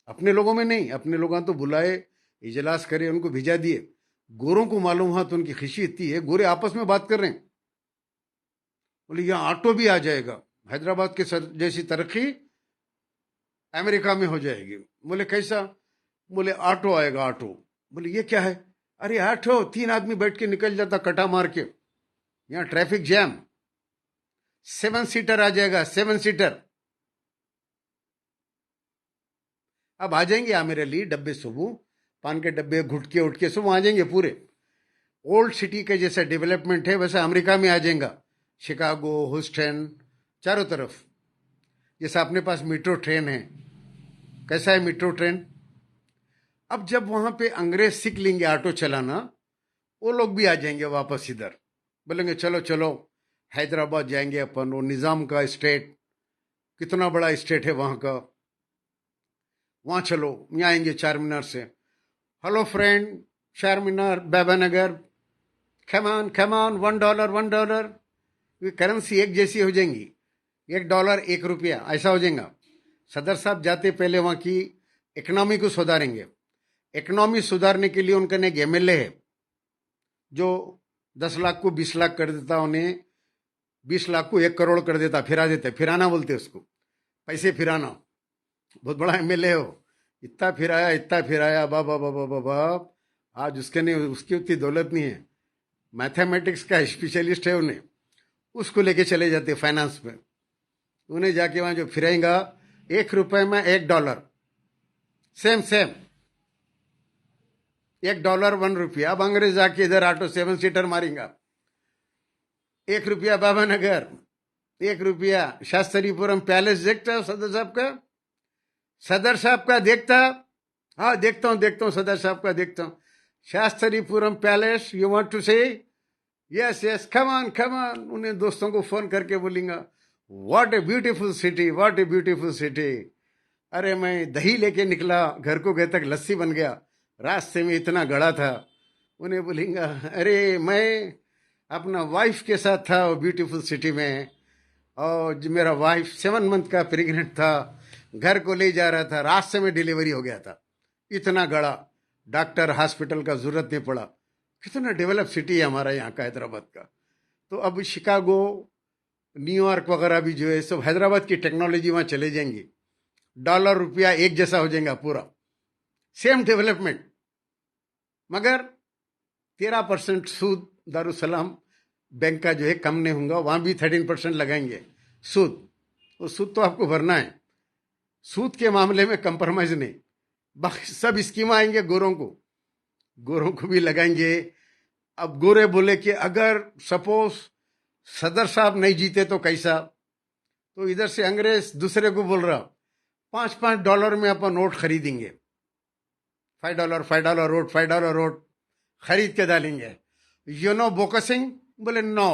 Speaker 1: अपने लोगों में नहीं। अपने लोग तो बुलाए, इजलास करे, उनको भिजा दिए। गोरों को मालूम हुआ तो उनकी खुशी इतनी है, गोरे आपस में बात कर रहे हैं। बोले यहाँ ऑटो भी आ जाएगा, हैदराबाद के जैसी तरक्की अमेरिका में हो जाएगी। बोले कैसा? बोले ऑटो आएगा, ऑटो। बोले ये क्या है? अरे ऑटो 3 आदमी बैठ के निकल जाता कटा मार के, यहाँ ट्रैफिक जैम। 7 सीटर आ जाएगा, 7 सीटर। अब आ जाएंगे आ मेरे लिए डब्बे, सुबह पान के डब्बे, घुटके उठके सब आ जाएंगे पूरे। ओल्ड सिटी के जैसा डेवलपमेंट है वैसा अमेरिका में आ जाएगा। शिकागो, ह्यूस्टन, चारों तरफ। जैसा अपने पास मेट्रो ट्रेन है, कैसा है मेट्रो ट्रेन? अब जब वहां पे अंग्रेज सीख लेंगे ऑटो चलाना, वो लोग भी आ जाएंगे वापस इधर। बोलेंगे चलो चलो हैदराबाद जाएंगे अपन, वो निज़ाम का स्टेट, कितना बड़ा स्टेट है वहां का। वहां चलो, यहाँ आएंगे चार मीनार से, हेलो फ्रेंड, चार मीनार, बाबा नगर, कम ऑन, $1, $1, ये करेंसी एक जैसी हो जाएंगी, $1 1 रुपया ऐसा हो जाएगा। सदर साहब जाते पहले वहां की इकोनॉमी को सुधारेंगे। इकोनॉमी सुधारने के लिए उनका एक एमएलए है जो 10 लाख को 20 लाख कर देता, उन्हें 20 लाख को 1 करोड़ कर देता, फिरा देते, फिराना बोलते उसको, पैसे फिराना। बहुत बड़ा एमएलए हो, इतना फिराया, इतना फिराया, बाबा बाबा बाबा। आज उसके नहीं, उसकी उतनी दौलत नहीं है, मैथमेटिक्स का स्पेशलिस्ट है, उन्हें उसको लेके चले जाते फाइनेंस में। उन्हें जाके वहां जो फिराएगा, 1 रुपए में $1, सेम सेम, $1 1 रुपया। अब अंग्रेज जाके इधर ऑटो 7 सीटर मारेगा, 1 रुपया बाबा नगर, 1 रुपया शास्त्रीपुरम पैलेस। देखता है सदर साहब का, सदर साहब का देखता, हाँ देखता हूँ सदर साहब का देखता हूँ। Shastripuram palace, you want to say? Yes yes, come on. उन्हें दोस्तों को फोन करके बोलेंगे, what a beautiful city, what a beautiful city. अरे मैं दही लेके निकला, घर को गए तक लस्सी बन गया, रास्ते में इतना गड़ा था। उन्हें बोलेंगे, अरे मैं अपना वाइफ के साथ था वो ब्यूटीफुल सिटी में, और मेरा वाइफ 7 मंथ का प्रेग्नेंट था, घर को ले जा रहा था, रास्ते में डिलीवरी हो गया था, इतना गड़ा, डॉक्टर हॉस्पिटल का जरूरत नहीं पड़ा। कितना डेवलप सिटी है हमारा यहाँ का, हैदराबाद का। तो अब शिकागो, न्यूयॉर्क वगैरह भी जो है सब हैदराबाद की टेक्नोलॉजी वहाँ चले जाएंगी, $1 रुपया एक जैसा हो जाएगा पूरा, सेम डेवलपमेंट। मगर 13% सूद दारुसलाम बैंक का जो है कम नहीं होगा, वहां भी 13% लगाएंगे सूद। वो सूद तो आपको भरना है, सूद के मामले में कंप्रोमाइज नहीं। बाकी सब स्कीम आएंगे गोरों को भी लगाएंगे। अब गोरे बोले कि अगर सपोज सदर साहब नहीं जीते तो कैसा? तो इधर से अंग्रेज दूसरे को बोल रहा, $5 में अपन नोट खरीदेंगे, $5 नोट, $5 नोट खरीद के डालेंगे। You know boxing? बोले नो।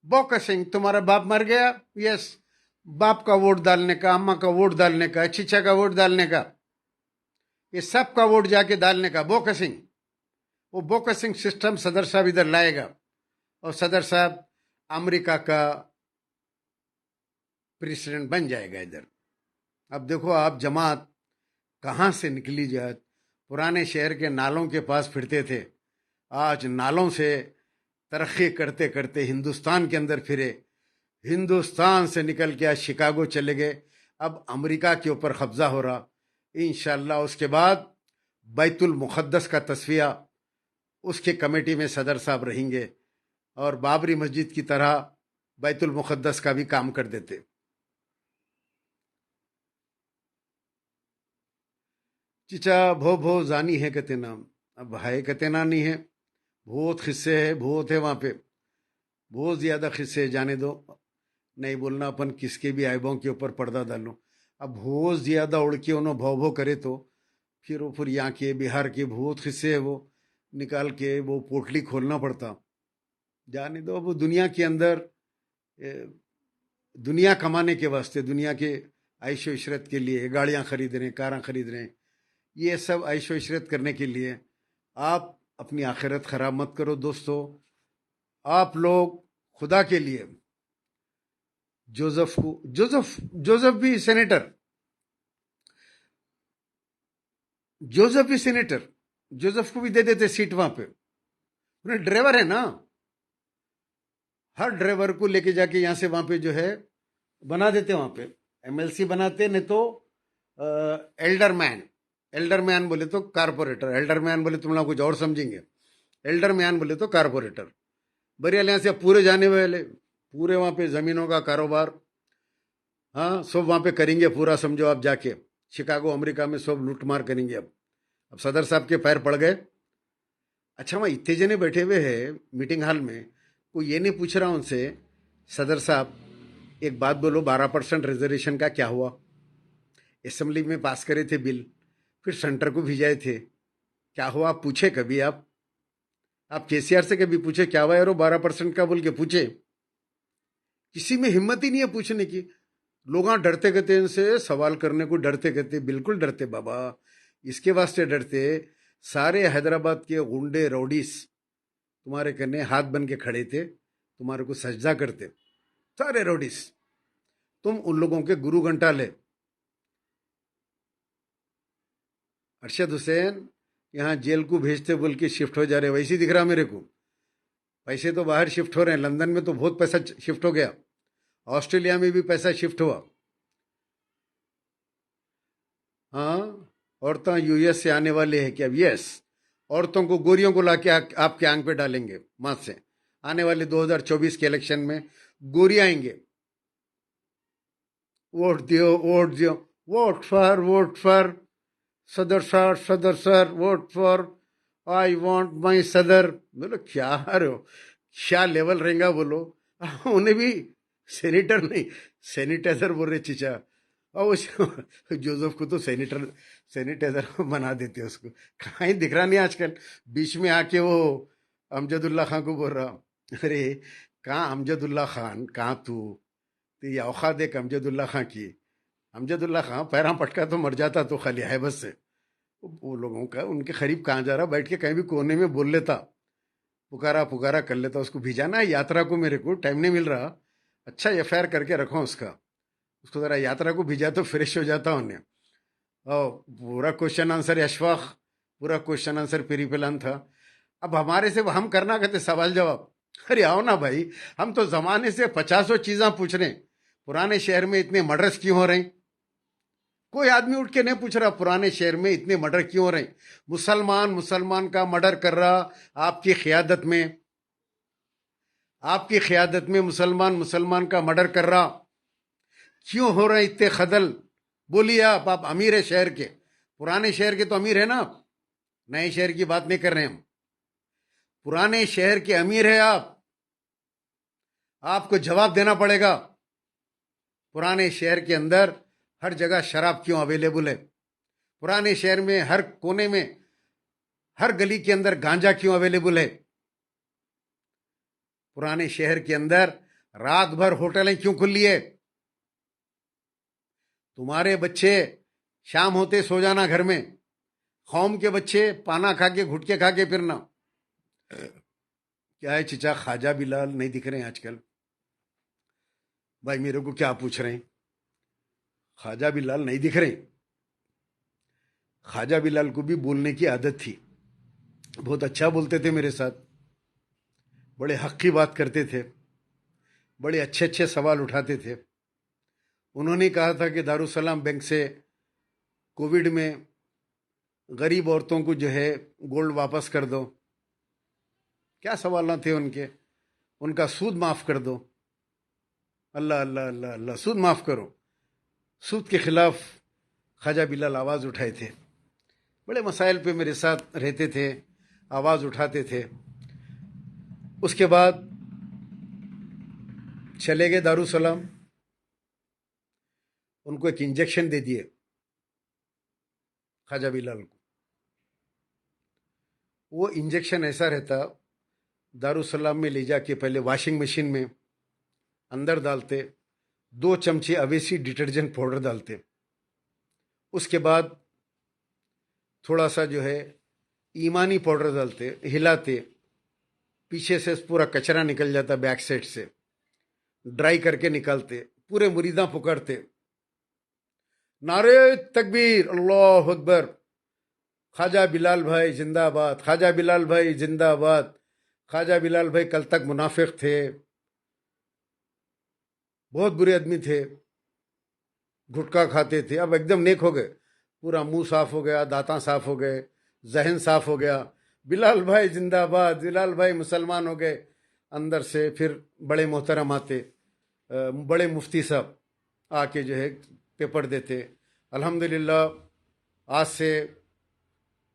Speaker 1: बोकसिंग, तुम्हारा बाप मर गया, यस, बाप का वोट डालने का, अम्मा का वोट डालने का, चीचा का वोट डालने का, ये सब का वोट जाके डालने का, बोकसिंग। वो बोकसिंग सिस्टम सदर साहब इधर लाएगा, और सदर साहब अमेरिका का प्रेसिडेंट बन जाएगा इधर। अब देखो आप, जमात कहाँ से निकली जात। पुराने शहर के नालों के पास फिरते थे, आज नालों से तरक्की करते करते हिंदुस्तान के अंदर फिरे, हिंदुस्तान से निकल के आज शिकागो चले गए, अब अमेरिका के ऊपर कब्जा हो रहा। इंशाल्लाह उसके बाद बैतुल मुक़द्दस का तस्फिया, उसके कमेटी में सदर साहब रहेंगे, और बाबरी मस्जिद की तरह बैतुल मुक़द्दस का भी काम कर देते। चिचा भो भो जानी है कहते नाम, अब है कहते ना नहीं है, बहुत खिस्से है, बहुत है वहां पे, बहुत ज्यादा खिस्से, जाने दो, नहीं बोलना अपन किसके भी आयबों के ऊपर पर्दा डालो। अब बहुत ज्यादा उड़ के उन्होंने भो भो करे तो फिर यहाँ के बिहार के बहुत खिस्से है, वो निकाल के वो पोटली खोलना पड़ता। जाने दो, अब दुनिया के अंदर दुनिया कमाने के वास्ते, दुनिया के ऐशो इशरत के लिए गाड़ियां खरीद रहे हैं, कारें खरीद रहे हैं, ये सब ऐशो इशरत करने के लिए। आप अपनी आखिरत खराब मत करो दोस्तों। आप लोग खुदा के लिए जोसेफ भी सेनेटर, जोसेफ को भी दे देते सीट वहां पे। उन्हें ड्राइवर है ना, हर ड्राइवर को लेके जाके यहां से वहां पे जो है बना देते, वहां पे एमएलसी बनाते, नहीं तो एल्डरमैन बोले तो कारपोरेटर, एल्डरमैन बोले तुम लोग कुछ और समझेंगे, एल्डरमैन बोले तो कारपोरेटर। बरियाल यहाँ से पूरे जाने वाले, पूरे वहां पे जमीनों का कारोबार, हाँ सब वहां पे करेंगे पूरा, समझो आप जाके शिकागो अमेरिका में सब लूटमार करेंगे। अब सदर साहब के पैर पड़ गए। अच्छा, वहां इतने जने बैठे हुए हैं मीटिंग हॉल में, कोई ये नहीं पूछ रहा उनसे, सदर साहब एक बात बोलो, 12% रिजर्वेशन का क्या हुआ? असेंबली में पास करे थे बिल, फिर सेंटर को भिजाए थे, क्या हुआ? आप पूछे कभी? आप केसीआर से कभी पूछे क्या हुआ यारो 12% का बोल के पूछे? किसी में हिम्मत ही नहीं है पूछने की। लोग डरते कहते इनसे सवाल करने को, डरते कहते, बिल्कुल डरते बाबा। इसके वास्ते डरते, सारे हैदराबाद के गुंडे रौडीस तुम्हारे कन्ने हाथ बन के खड़े थे, तुम्हारे को सजदा करते, सारे रौडीस। तुम उन लोगों के गुरु घंटाले। अरशद हुसैन यहाँ जेल को भेजते बोल के शिफ्ट हो जा रहे, वैसे ही दिख रहा मेरे को। पैसे तो बाहर शिफ्ट हो रहे हैं, लंदन में तो बहुत पैसा शिफ्ट हो गया, ऑस्ट्रेलिया में भी पैसा शिफ्ट हुआ। हाँ, औरतें यूएस से आने वाले हैं क्या? यस, औरतों को, गोरियों को लाके आपके आंख पे डालेंगे माथ से। आने वाले 2024 के इलेक्शन में गोरी आएंगे। वोट दियो, वोट दियो, वोट फॉर सदर sir, vote for, I want my सदर। बोलो क्या रहे हो, क्या लेवल रहेगा बोलो। उन्हें भी सेनेटर नहीं, सैनिटाइजर बोल रहे चीचा। और जोसेफ को तो सैनिटाइजर बना देते उसको। कहीं दिख रहा नहीं आजकल। बीच में आके वो अमजदुल्ला खान को बोल रहा, अरे कहाँ अमजदुल्ला खान, कहाँ तू? तो ये औकात देख अमजदुल्ला खान की। अमजदुल्ला खान पैरा पटका तो मर जाता तो खाली है बस से। वो लोगों का, उनके करीब कहाँ जा रहा, बैठ के कहीं भी कोने में बोल लेता, पुकारा पुकारा कर लेता। उसको भिजाना है यात्रा को, मेरे को टाइम नहीं मिल रहा। अच्छा एफआईआर करके रखो उसका, उसको जरा यात्रा को भिजा तो फ्रेश हो जाता उन्हें। और पूरा क्वेश्चन आंसर अशफाक, पूरा क्वेश्चन आंसर पेरीपेलान था। अब हमारे से हम करना कहते सवाल जवाब। अरे आओ ना भाई, हम तो जमाने से 50 चीज़ें पूछ रहे हैं। पुराने शहर में इतने मर्डर्स क्यों हो रहे हैं? कोई आदमी उठ के नहीं पूछ रहा पुराने शहर में इतने मर्डर क्यों हो रहे हैं। मुसलमान मुसलमान का मर्डर कर रहा, आपकी क़ियादत में, आपकी क़ियादत में मुसलमान मुसलमान का मर्डर कर रहा। क्यों हो रहे इतने खदल? बोलिए आप अमीर है शहर के, पुराने शहर के तो अमीर है ना आप, नए शहर की बात नहीं कर रहे हम। पुराने शहर के अमीर है आप, आपको जवाब देना पड़ेगा। पुराने शहर के अंदर हर जगह शराब क्यों अवेलेबल है? पुराने शहर में हर कोने में, हर गली के अंदर गांजा क्यों अवेलेबल है? पुराने शहर के अंदर रात भर होटलें क्यों खुली है? तुम्हारे बच्चे शाम होते सो जाना घर में, कौम के बच्चे पाना खा के, गुटके खा के फिरना। क्या है चिचा, ख्वाजा बिलाल नहीं दिख रहे हैं आजकल? भाई मेरे को क्या पूछ रहे हैं? ख्वाजा बिलाल नहीं दिख रहे। ख्वाजा बिलाल को भी बोलने की आदत थी, बहुत अच्छा बोलते थे मेरे साथ, बड़े हक की बात करते थे, बड़े अच्छे अच्छे सवाल उठाते थे। उन्होंने कहा था कि दारुसलाम बैंक से कोविड में गरीब औरतों को जो है गोल्ड वापस कर दो। क्या सवाल ना थे उनके? उनका सूद माफ कर दो। अल्लाह अल्लाह अल्लाह अल्लाह, सूद माफ करो। सूद के खिलाफ ख्वाजा बिलाल आवाज़ उठाए थे, बड़े मसाइल पे मेरे साथ रहते थे, आवाज़ उठाते थे। उसके बाद चले गए दारुसलाम, उनको एक इंजेक्शन दे दिए ख्वाजा बिलाल को। वो इंजेक्शन ऐसा रहता, दारुसलाम में ले जाके पहले वॉशिंग मशीन में अंदर डालते, 2 चमचे अवेसी डिटर्जेंट पाउडर डालते, उसके बाद थोड़ा सा जो है ईमानी पाउडर डालते, हिलाते, पीछे से पूरा कचरा निकल जाता, बैक साइड से ड्राई करके निकालते, पूरे मुरीदा पुकारते, नारे तकबीर, अल्लाह अकबर, ख्वाजा बिलाल भाई जिंदाबाद, ख्वाजा बिलाल भाई जिंदाबाद। ख्वाजा बिलाल भाई कल तक मुनाफिक थे, बहुत बुरे आदमी थे, गुटखा खाते थे, अब एकदम नेक हो गए, पूरा मुंह साफ हो गया, दांता साफ हो गए, जहन साफ हो गया। बिलाल भाई जिंदाबाद, बिलाल भाई मुसलमान हो गए। अंदर से फिर बड़े मोहतरम आते, बड़े मुफ्ती साहब आके जो है पेपर देते, अल्हम्दुलिल्लाह आज से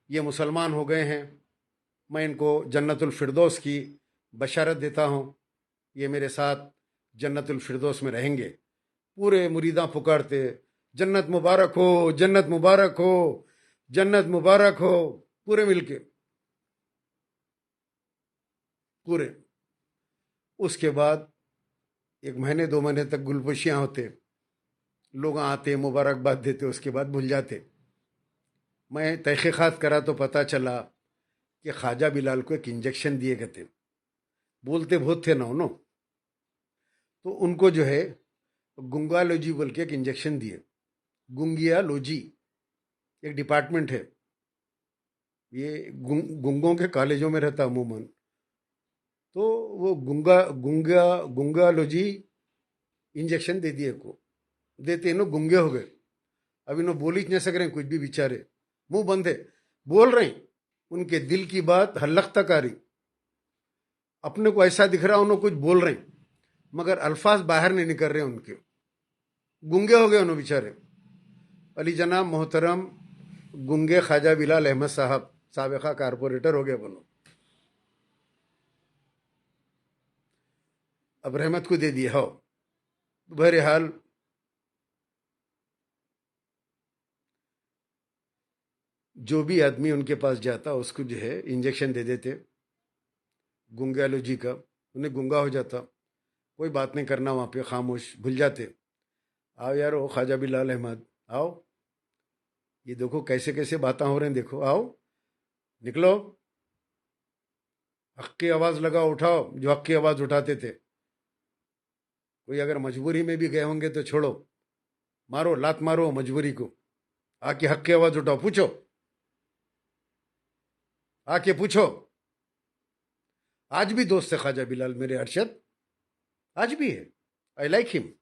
Speaker 1: ये मुसलमान हो गए हैं, मैं इनको जन्नतुल फिरदौस की बशारत देता हूँ, ये मेरे साथ जन्नतुल फिरदौस में रहेंगे। पूरे मुरीदा पुकारते, जन्नत मुबारक हो, जन्नत मुबारक हो, जन्नत मुबारक हो, पूरे मिलके, पूरे। उसके बाद 1 महीने 2 महीने तक गुलपोशियाँ होते, लोग आते मुबारकबाद देते, उसके बाद भूल जाते। मैं तहकीकात करा तो पता चला कि ख्वाजा बिलाल को एक इंजेक्शन दिए गए थे। बोलते बहुत थे ना उन्होंने, तो उनको जो है गुंगालोजी बोल के एक इंजेक्शन दिए। गुंगियालोजी एक डिपार्टमेंट है, ये गुंगों के कॉलेजों में रहता अमूमन। तो वो गुंगालोजी इंजेक्शन दे दिए को, देते इन्हों गुंगे हो गए। अब इन्हों बोल ही नहीं सक रहे कुछ भी, बेचारे मुंह बंद है, बोल रहे हैं उनके दिल की बात हल्लक तक आ रही। अपने को ऐसा दिख रहा उन्होंने कुछ बोल रहे हैं मगर अल्फाज बाहर नहीं निकल रहे उनके, गुंगे हो गए उन्होंने बेचारे। अली जनाब मोहतरम गुंगे ख्वाजा बिलाल अहमद साहब साबिका कारपोरेटर हो गए बनो। अब रहमत को दे दिया हो। बहरहाल जो भी आदमी उनके पास जाता उसको जो है इंजेक्शन दे देते गुंगालोजी का, उन्हें गुंगा हो जाता, कोई बात नहीं करना वहाँ पे, खामोश, भूल जाते। आओ यार ओ ख्वाजा बिलाल अहमद आओ, ये देखो कैसे कैसे बातें हो रहे हैं, देखो आओ निकलो, हक की आवाज़ लगाओ, उठाओ जो हक की आवाज़ उठाते थे। कोई अगर मजबूरी में भी गए होंगे तो छोड़ो, मारो लात मारो मजबूरी को, आके हक की आवाज़ उठाओ, पूछो, आके पूछो। आज भी दोस्त है ख्वाजा बिलाल मेरे अरशद, आज भी है, आई लाइक हिम।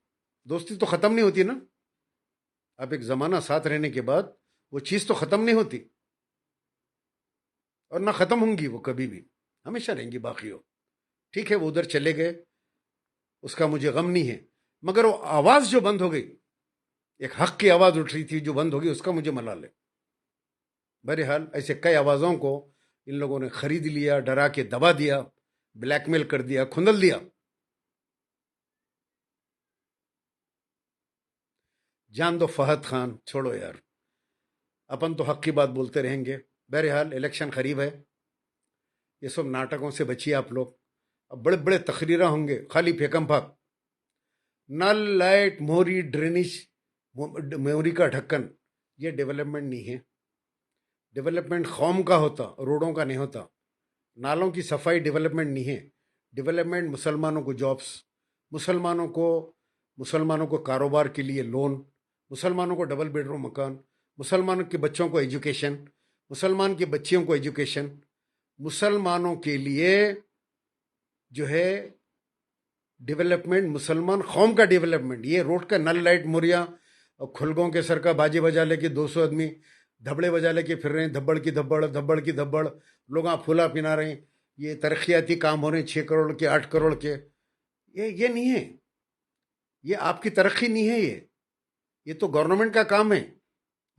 Speaker 1: दोस्ती तो ख़त्म नहीं होती ना, अब एक ज़माना साथ रहने के बाद वो चीज़ तो ख़त्म नहीं होती और ना ख़त्म होंगी वो कभी भी, हमेशा रहेंगी बाकी हो। ठीक है वो उधर चले गए, उसका मुझे गम नहीं है, मगर वो आवाज़ जो बंद हो गई, एक हक की आवाज़ उठ रही थी जो बंद हो गई, उसका मुझे मलाल है। बहरहाल ऐसे कई आवाज़ों को इन लोगों ने खरीद लिया, डरा के दबा दिया, ब्लैकमेल कर दिया, खुंदल दिया। जान दो फहद खान, छोड़ो यार, अपन तो हक की बात बोलते रहेंगे। बहरहाल इलेक्शन करीब है, ये सब नाटकों से बचिए आप लोग। अब बड़े बड़े तकरीरा होंगे, खाली फेकम फाक, नल लाइट मोरी ड्रेनेज मोरी का ढक्कन, ये डेवलपमेंट नहीं है। डेवलपमेंट कौम का होता, रोडों का नहीं होता। नालों की सफाई डेवलपमेंट नहीं है। डेवलपमेंट मुसलमानों को जॉब्स, मुसलमानों को कारोबार के लिए लोन, मुसलमानों को डबल बेडरूम मकान, मुसलमानों के बच्चों को एजुकेशन, मुसलमान के बच्चियों को एजुकेशन, मुसलमानों के लिए जो है डेवलपमेंट, मुसलमान कौम का डेवलपमेंट। ये रोड का नल लाइट मोरिया और खुलगों के सर का बाजे बजा लेके 200 आदमी धबड़े बजा लेके फिर रहे हैं, धब्बड़ की धब्बड़, धब्बड़ की धब्बड़, लोग फूला पिना रहे हैं, ये तरक्याती काम हो रहे हैं 6 करोड़ के 8 करोड़ के। ये नहीं है, ये आपकी तरक्की नहीं है। ये तो गवर्नमेंट का काम है।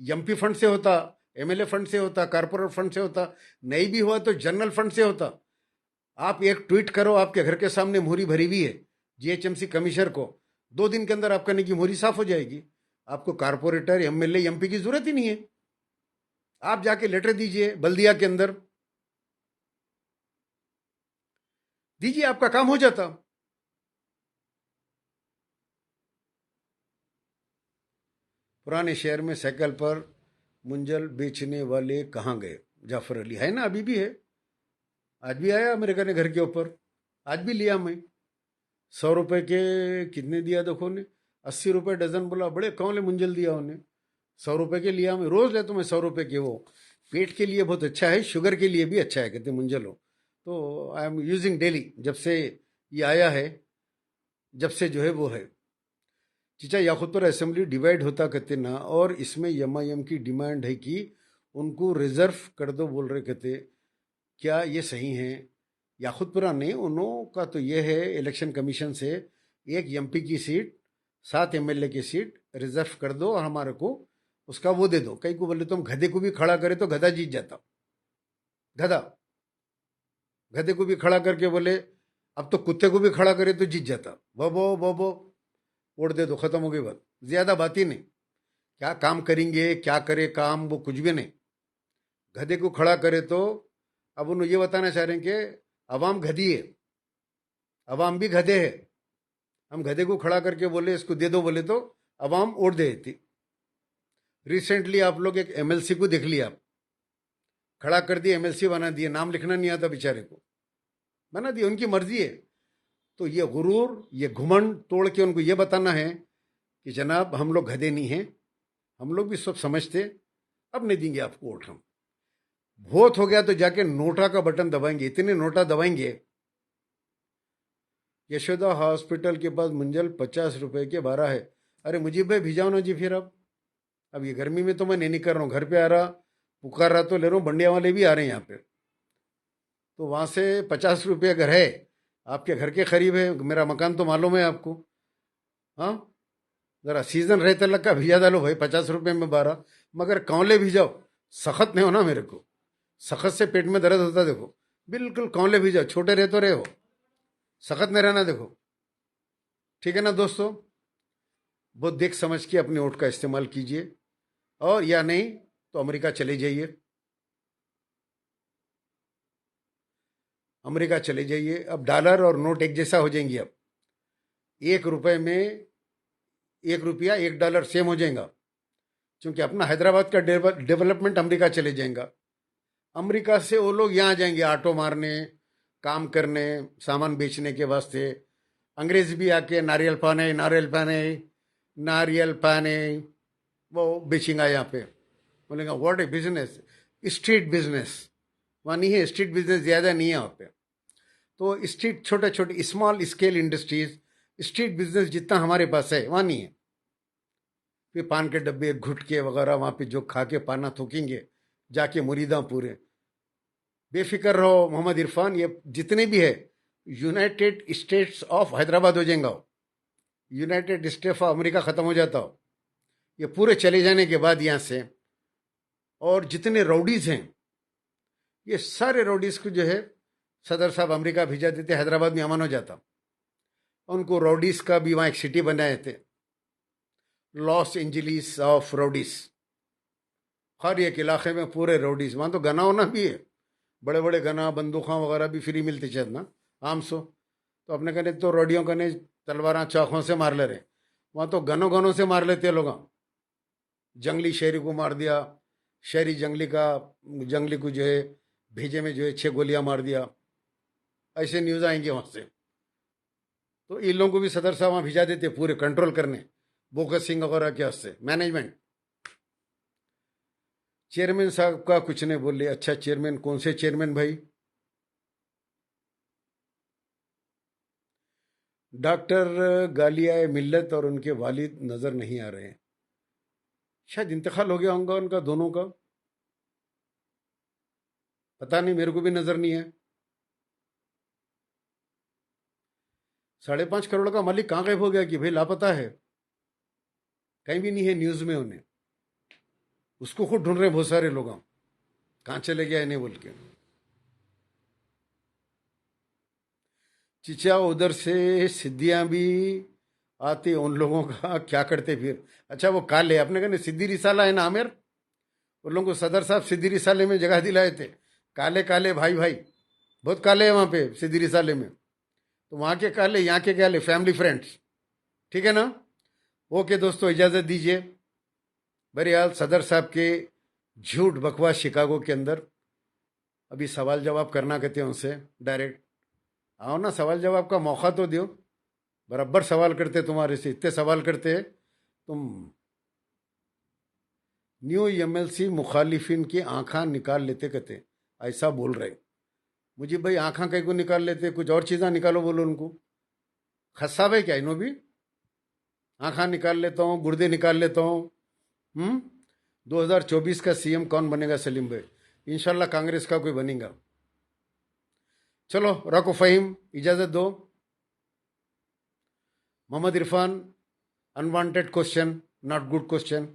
Speaker 1: एमपी फंड से होता, एमएलए फंड से होता, कारपोरेट फंड से होता, नहीं भी हुआ तो जनरल फंड से होता। आप एक ट्वीट करो, आपके घर के सामने मोहरी भरी हुई है जीएचएमसी कमिश्नर को, 2 दिन के अंदर आपका नहीं की मोहरी साफ हो जाएगी। आपको कारपोरेटर, एमएलए, एमपी की जरूरत ही नहीं है। आप जाके लेटर दीजिए बल्दिया के अंदर, दीजिए, आपका काम हो जाता। पुराने शहर में साइकिल पर मुंजल बेचने वाले कहाँ गए? जाफर अली है ना, अभी भी है, आज भी आया मेरे घर के ऊपर, आज भी लिया मैं। 100 रुपए के कितने दिया देखो ने, 80 रुपए डजन, बोला बड़े कौन ले मुंजल दिया उन्हें, 100 रुपए के लिया मैं, रोज लेता हूँ मैं 100 रुपए के। वो पेट के लिए बहुत अच्छा है, शुगर के लिए भी अच्छा है कहते मुंजल हो, तो आई एम यूजिंग डेली, जब से ये आया है, जब से जो है वो है। चीचा याकूत पर असेंबली डिवाइड होता कहते ना, और इसमें एमआईएम की डिमांड है कि उनको रिजर्व कर दो बोल रहे कहते, क्या ये सही है? याकूतपुरा ने उन्हों का तो ये है इलेक्शन कमीशन से, एक एमपी की सीट, 7 एमएलए की सीट रिजर्व कर दो और हमारे को उसका वो दे दो। कई को बोले तुम गधे को भी खड़ा करे तो गधा जीत जाता, गधा गधे को भी खड़ा करके बोले अब तो कुत्ते को भी खड़ा करे तो जीत जाता। बो बो बो वोट दे दो, खत्म हो गई बात, ज्यादा बात ही नहीं। क्या काम करेंगे, क्या करे काम, वो कुछ भी नहीं। गधे को खड़ा करे तो अब उन्होंने ये बताना चाह रहे हैं कि अवाम गधी है, अवाम भी गधे है। हम गधे को खड़ा करके बोले इसको दे दो बोले तो अवाम वोट दे देती। रिसेंटली आप लोग एक एमएलसी को देख लिया, खड़ा कर दिया, एमएलसी बना दिया, नाम लिखना नहीं आता बेचारे को, बना दिया, उनकी मर्जी है। तो ये गुरूर, ये घुमंड तोड़ के उनको ये बताना है कि जनाब हम लोग गधे नहीं हैं, हम लोग भी सब समझते, अब नहीं देंगे आपको वोट हम। वोट हो गया तो जाके नोटा का बटन दबाएंगे, इतने नोटा दबाएंगे। यशोदा हॉस्पिटल के पास मंजिल 50 रुपए के 12 है। अरे मुजीब भाई भिजाओ ना जी फिर। अब ये गर्मी में तो मैं नहीं कर रहा हूँ, घर पे आ रहा, पुकार रहा तो ले रहा हूँ, बंडिया वाले भी आ रहे हैं यहाँ पे। तो वहाँ से 50 रुपये अगर है, आपके घर के करीब है, मेरा मकान तो मालूम है आपको। हाँ, जरा सीजन रहते लग का भिजा डालो भाई, 50 रुपये में 12, मगर कौले भिजाओ, सख्त नहीं हो ना मेरे को, सख्त से पेट में दर्द होता देखो, बिल्कुल कौले भिजाओ, छोटे रहे तो रहे हो, सख्त नहीं रहना देखो, ठीक है ना दोस्तों। बहुत देख समझ के अपने वोट का इस्तेमाल कीजिए, और या नहीं तो अमेरिका चले जाइए, अमेरिका चले जाइए। अब डॉलर और नोट एक जैसा हो जाएंगे, अब 1 रुपए में 1 रुपया $1 सेम हो जाएगा, क्योंकि अपना हैदराबाद का डेवलपमेंट अमेरिका चले जाएगा। अमेरिका से वो लोग यहाँ जाएंगे ऑटो मारने, काम करने, सामान बेचने के वास्ते। अंग्रेज भी आके नारियल पाने नारियल पाने नारियल पाने वो बेचेंगे यहाँ पे, बोलेगा what A business, street business. वहाँ नहीं है स्ट्रीट बिजनेस, ज़्यादा नहीं है वहाँ पे। तो स्ट्रीट, छोटे छोटे small scale industries, street business जितना हमारे पास है वहाँ नहीं है। फिर पान के डब्बे, गुटके वगैरह वहाँ पे जो खा के पाना थूकेंगे जाके मुरीदा पूरे। बेफिक्र रहो मोहम्मद इरफान, ये जितने भी है यूनाइटेड स्टेट्स ऑफ हैदराबाद हो जाएगा, यूनाइटेड स्टेट्स ऑफ अमेरिका ख़त्म हो जाता हो ये पूरे चले जाने के बाद यहाँ से। और जितने राउडीज हैं, ये सारे राउडीज को जो है सदर साहब अमेरिका भेजा देते, हैदराबाद में अमन हो जाता। उनको राउडीज का भी वहाँ एक सिटी बनाए थे, लॉस एंजलिस ऑफ राउडीज। हर एक इलाके में पूरे राउडीज, वहाँ तो गना होना भी है, बड़े बड़े गना, बंदूकों वगैरह भी फ्री मिलती शायद ना, आम सो। तो अपने कहने तो रोडियों कहने तलवार चाकों से मार ले रहे, वहाँ तो गनों गनों से मार लेते लोग। जंगली शहरी को मार दिया, शहरी जंगली को जो है भेजे में जो है 6 गोलियां मार दिया, ऐसे न्यूज़ आएंगे वहाँ से। तो इन लोगों को भी सदर साहब वहाँ भिजा देते पूरे कंट्रोल करने, बोगत सिंह वगैरह के हस्ते मैनेजमेंट। चेयरमैन साहब का कुछ नहीं बोले। अच्छा चेयरमैन, कौन से चेयरमैन भाई? डॉक्टर गालिया मिल्लत और उनके वालिद नजर नहीं आ रहे हैं, शायद इंतकाल हो गया होगा उनका, दोनों का, पता नहीं, मेरे को भी नजर नहीं है। 5.5 करोड़ का मालिक कहाँ गायब हो गया कि भाई लापता है, कहीं भी नहीं है न्यूज में उन्हें, उसको खुद ढूंढ रहे बहुत सारे लोग, कहाँ चले गया इन्हें बोल के। चिचा उधर से सिद्धियां भी आती, उन लोगों का क्या करते फिर? अच्छा वो काले, आपने कहा सिद्धि रिसाला है ना आमिर, उन लोगों को सदर साहब सिद्धि रिसाले में जगह दिलाए थे। काले काले भाई भाई, बहुत काले हैं वहाँ पे सिद्धि रिसाले में। तो वहाँ के काले, यहाँ के काले, फैमिली फ्रेंड्स, ठीक है ना। ओके दोस्तों, इजाज़त दीजिए। बहरहाल सदर साहब के झूठ बकवास शिकागो के अंदर अभी सवाल जवाब करना कहते हैं उनसे डायरेक्ट, आओ ना सवाल जवाब का मौका तो दो, बराबर सवाल करते तुम्हारे से, इतने सवाल करते हैं तुम। न्यू एमएलसी मुखालिफिन की आंखा निकाल लेते कहते, ऐसा बोल रहे मुझे भाई। आंखा कहीं को निकाल लेते, कुछ और चीज़ा निकालो बोलो उनको, खस्सा भाई क्या इन्हों भी? आंखा निकाल लेता हूँ, गुर्दे निकाल लेता हूँ। 2024 का सीएम कौन बनेगा सलीम भाई? इंशाल्लाह कांग्रेस का कोई बनेगा। चलो रखो फ़हीम, इजाज़त दो। Mohammad Irfan, unwanted question, not good question.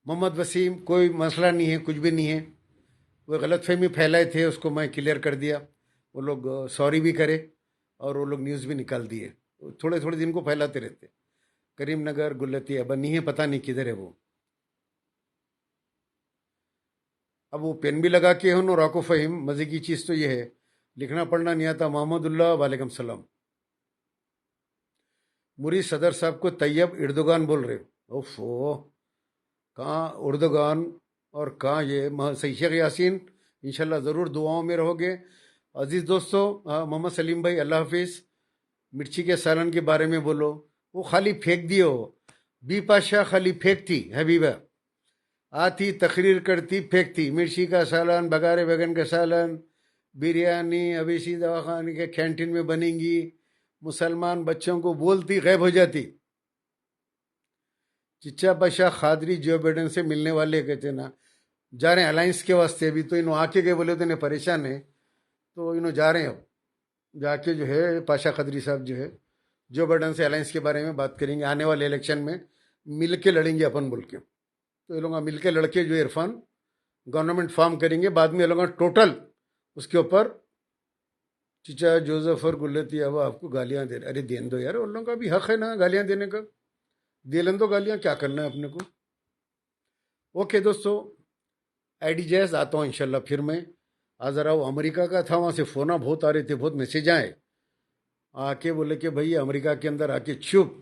Speaker 1: Mohammad Wasim, कोई मसला नहीं है, कुछ भी नहीं है, वो गलतफहमी फैलाए थे, उसको मैं क्लियर कर दिया। वो लोग सॉरी भी करे और वो लोग न्यूज़ भी निकाल दिए, थोड़े थोड़े दिन को फैलाते रहते। करीमनगर गुल्लती अब नहीं है, पता नहीं किधर है वो। अब वो पेन भी लगा के हो, राको फ़हीम। मज़े की चीज़ तो ये है, लिखना पढ़ना नहीं आता। मोहम्मदुल्लाह, वालेकुम सलाम। मुरी सदर साहब को तैयब एर्दोगान बोल रहे हो। ओफो, कहाँ उर्दुगान और कहाँ ये शेख यासीन। इंशाल्लाह ज़रूर दुआओं में रहोगे। अजीज़ दोस्तों, मोहम्मद सलीम भाई अल्लाह हाफिज़। मिर्ची के सालन के बारे में बोलो, वो खाली फेंक दिए हो। बी पाशाह खाली फेंकती हबीबा, आती तकरीर करती फेंकती। मिर्ची का सालन, बगारे बैगन का सालन, बिरयानी अवेशी दवाखाने के कैंटीन में बनेंगी, मुसलमान बच्चों को बोलती, गायब हो जाती। चिच्चा पाशा खादरी जो बाइडेन से मिलने वाले कहते ना, जा रहे हैं अलायंस के वास्ते। अभी तो इन्हों आके गए, बोले तो इन्हें परेशान है, तो इन्हों जा रहे हैं। अब जाके जो है पाशा खदरी साहब जो है जो बाइडेन से अलायंस के बारे में बात करेंगे। आने वाले इलेक्शन में मिल के लड़ेंगे अपन बोल के। तो ये लोग मिल के लड़के जो इरफान गवर्नमेंट फॉर्म करेंगे। बाद में ये लोग टोटल उसके ऊपर चिचा जोसेफ और गुल्लती अब आपको गालियां दे रहे। अरे देन दो यार, उन लोगों का भी हक है ना गालियां देने का। दे लें दो गालियां, क्या करना है अपने को। ओके दोस्तों, आईडी जैस आता हूँ इंशाल्लाह फिर मैं। आज रहा हूँ अमेरिका का था, वहाँ से फ़ोन बहुत आ रहे थे, बहुत मैसेज आए। आके बोले कि भाई अमेरिका के अंदर आके चुप।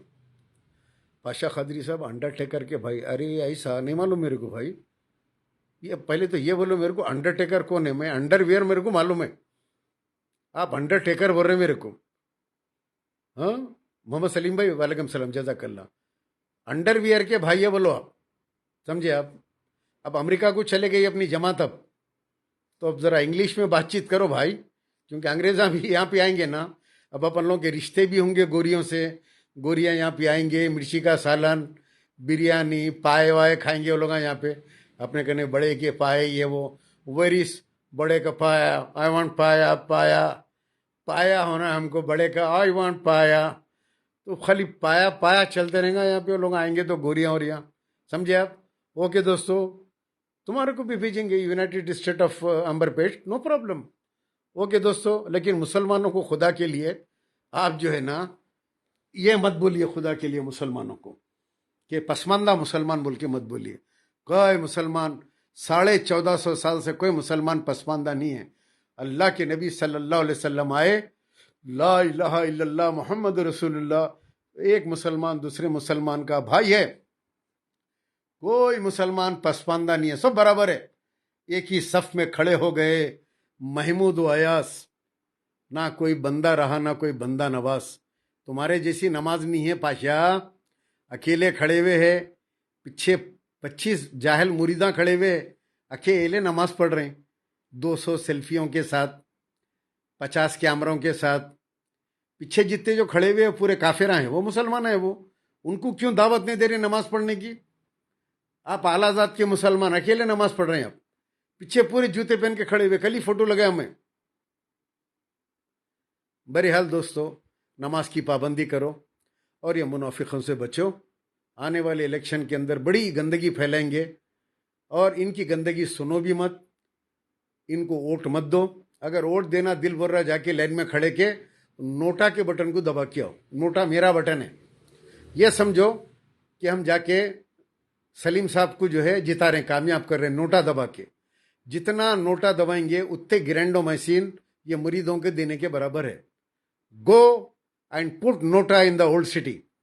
Speaker 1: पाशा खदरी साहब अंडरटेकर के भाई। अरे ऐसा नहीं मालूम मेरे को भाई। ये पहले तो ये बोलो मेरे को अंडरटेकर कौन है। मैं अंडरवियर मेरे को मालूम है, आप अंडरटेकर बोल रहे मेरे को। हाँ मोहम्मद सलीम भाई वालेकुम सलाम, जज़ाकल्लाह। अंडरवियर के भाई है बोलो आप, समझे आप। अब अमेरिका को चले गई अपनी जमात। अब तो अब ज़रा इंग्लिश में बातचीत करो भाई, क्योंकि अंग्रेज़ा भी यहाँ पे आएंगे ना। अब अपन लोगों के रिश्ते भी होंगे गोरियों से, गोरियाँ यहाँ पे आएंगे, मिर्ची का सालन, बिरयानी, पाए वाए खाएंगे वो लोग यहाँ पे। अपने कहने बड़े के पाए, ये वो वेरिस बड़े का पाया, आई वांट पाया, पाया पाया होना हमको बड़े का, आई वांट पाया। तो खाली पाया पाया चलते रहेगा यहाँ पे। वो लोग आएंगे तो गोरियाँ वोरियाँ, समझे आप। ओके दोस्तों, तुम्हारे को भी भेजेंगे United State of Ambarpet, no problem. Okay दोस्तों, लेकिन मुसलमानों को खुदा के लिए आप जो है ना, ये मत बोलिए खुदा के लिए मुसलमानों को कि पसमानदा मुसलमान बोल के मत बोलिए। कोई मुसलमान 1450 साल से कोई मुसलमान पसमानदा नहीं है। अल्लाह के नबी सल्लल्लाहु अलैहि वसल्लम आए, ला इलाहा इल्लल्लाह मोहम्मद रसूलुल्लाह। एक मुसलमान दूसरे मुसलमान का भाई है, कोई मुसलमान पसमानदा नहीं है, सब बराबर है। एक ही सफ में खड़े हो गए, महमूद व अयास। ना कोई बंदा रहा ना कोई बंदा नवास। तुम्हारे जैसी नमाज नहीं है पाशा। अकेले खड़े हुए है, पीछे 25 जाहिल मुरीदा खड़े हुए, अकेले नमाज पढ़ रहे हैं 200 सेल्फियों के साथ, 50 कैमरों के साथ। पीछे जितने जो खड़े हुए पूरे काफिरा हैं, वो मुसलमान है। वो उनको क्यों दावत नहीं दे रहे नमाज पढ़ने की। आप आलाजात के मुसलमान अकेले नमाज पढ़ रहे हैं। आप पीछे पूरे जूते पहन के खड़े हुए, कल ही फोटो लगाया हमें। बहरहाल दोस्तों, नमाज की पाबंदी करो और ये मुनाफिकों से बचो। आने वाले इलेक्शन के अंदर बड़ी गंदगी फैलाएंगे और इनकी गंदगी सुनो भी मत, इनको वोट मत दो। अगर वोट देना दिल बोल रहा, जाके लाइन में खड़े के नोटा के बटन को दबा के आओ। नोटा मेरा बटन है, ये समझो कि हम जाके सलीम साहब को जो है जिता रहे, कामयाब कर रहे हैं नोटा दबा के। जितना नोटा दबाएंगे उतने गिरेंडो मशीन ये मुरीदों के देने के बराबर है। Go and put NOTA in the old city.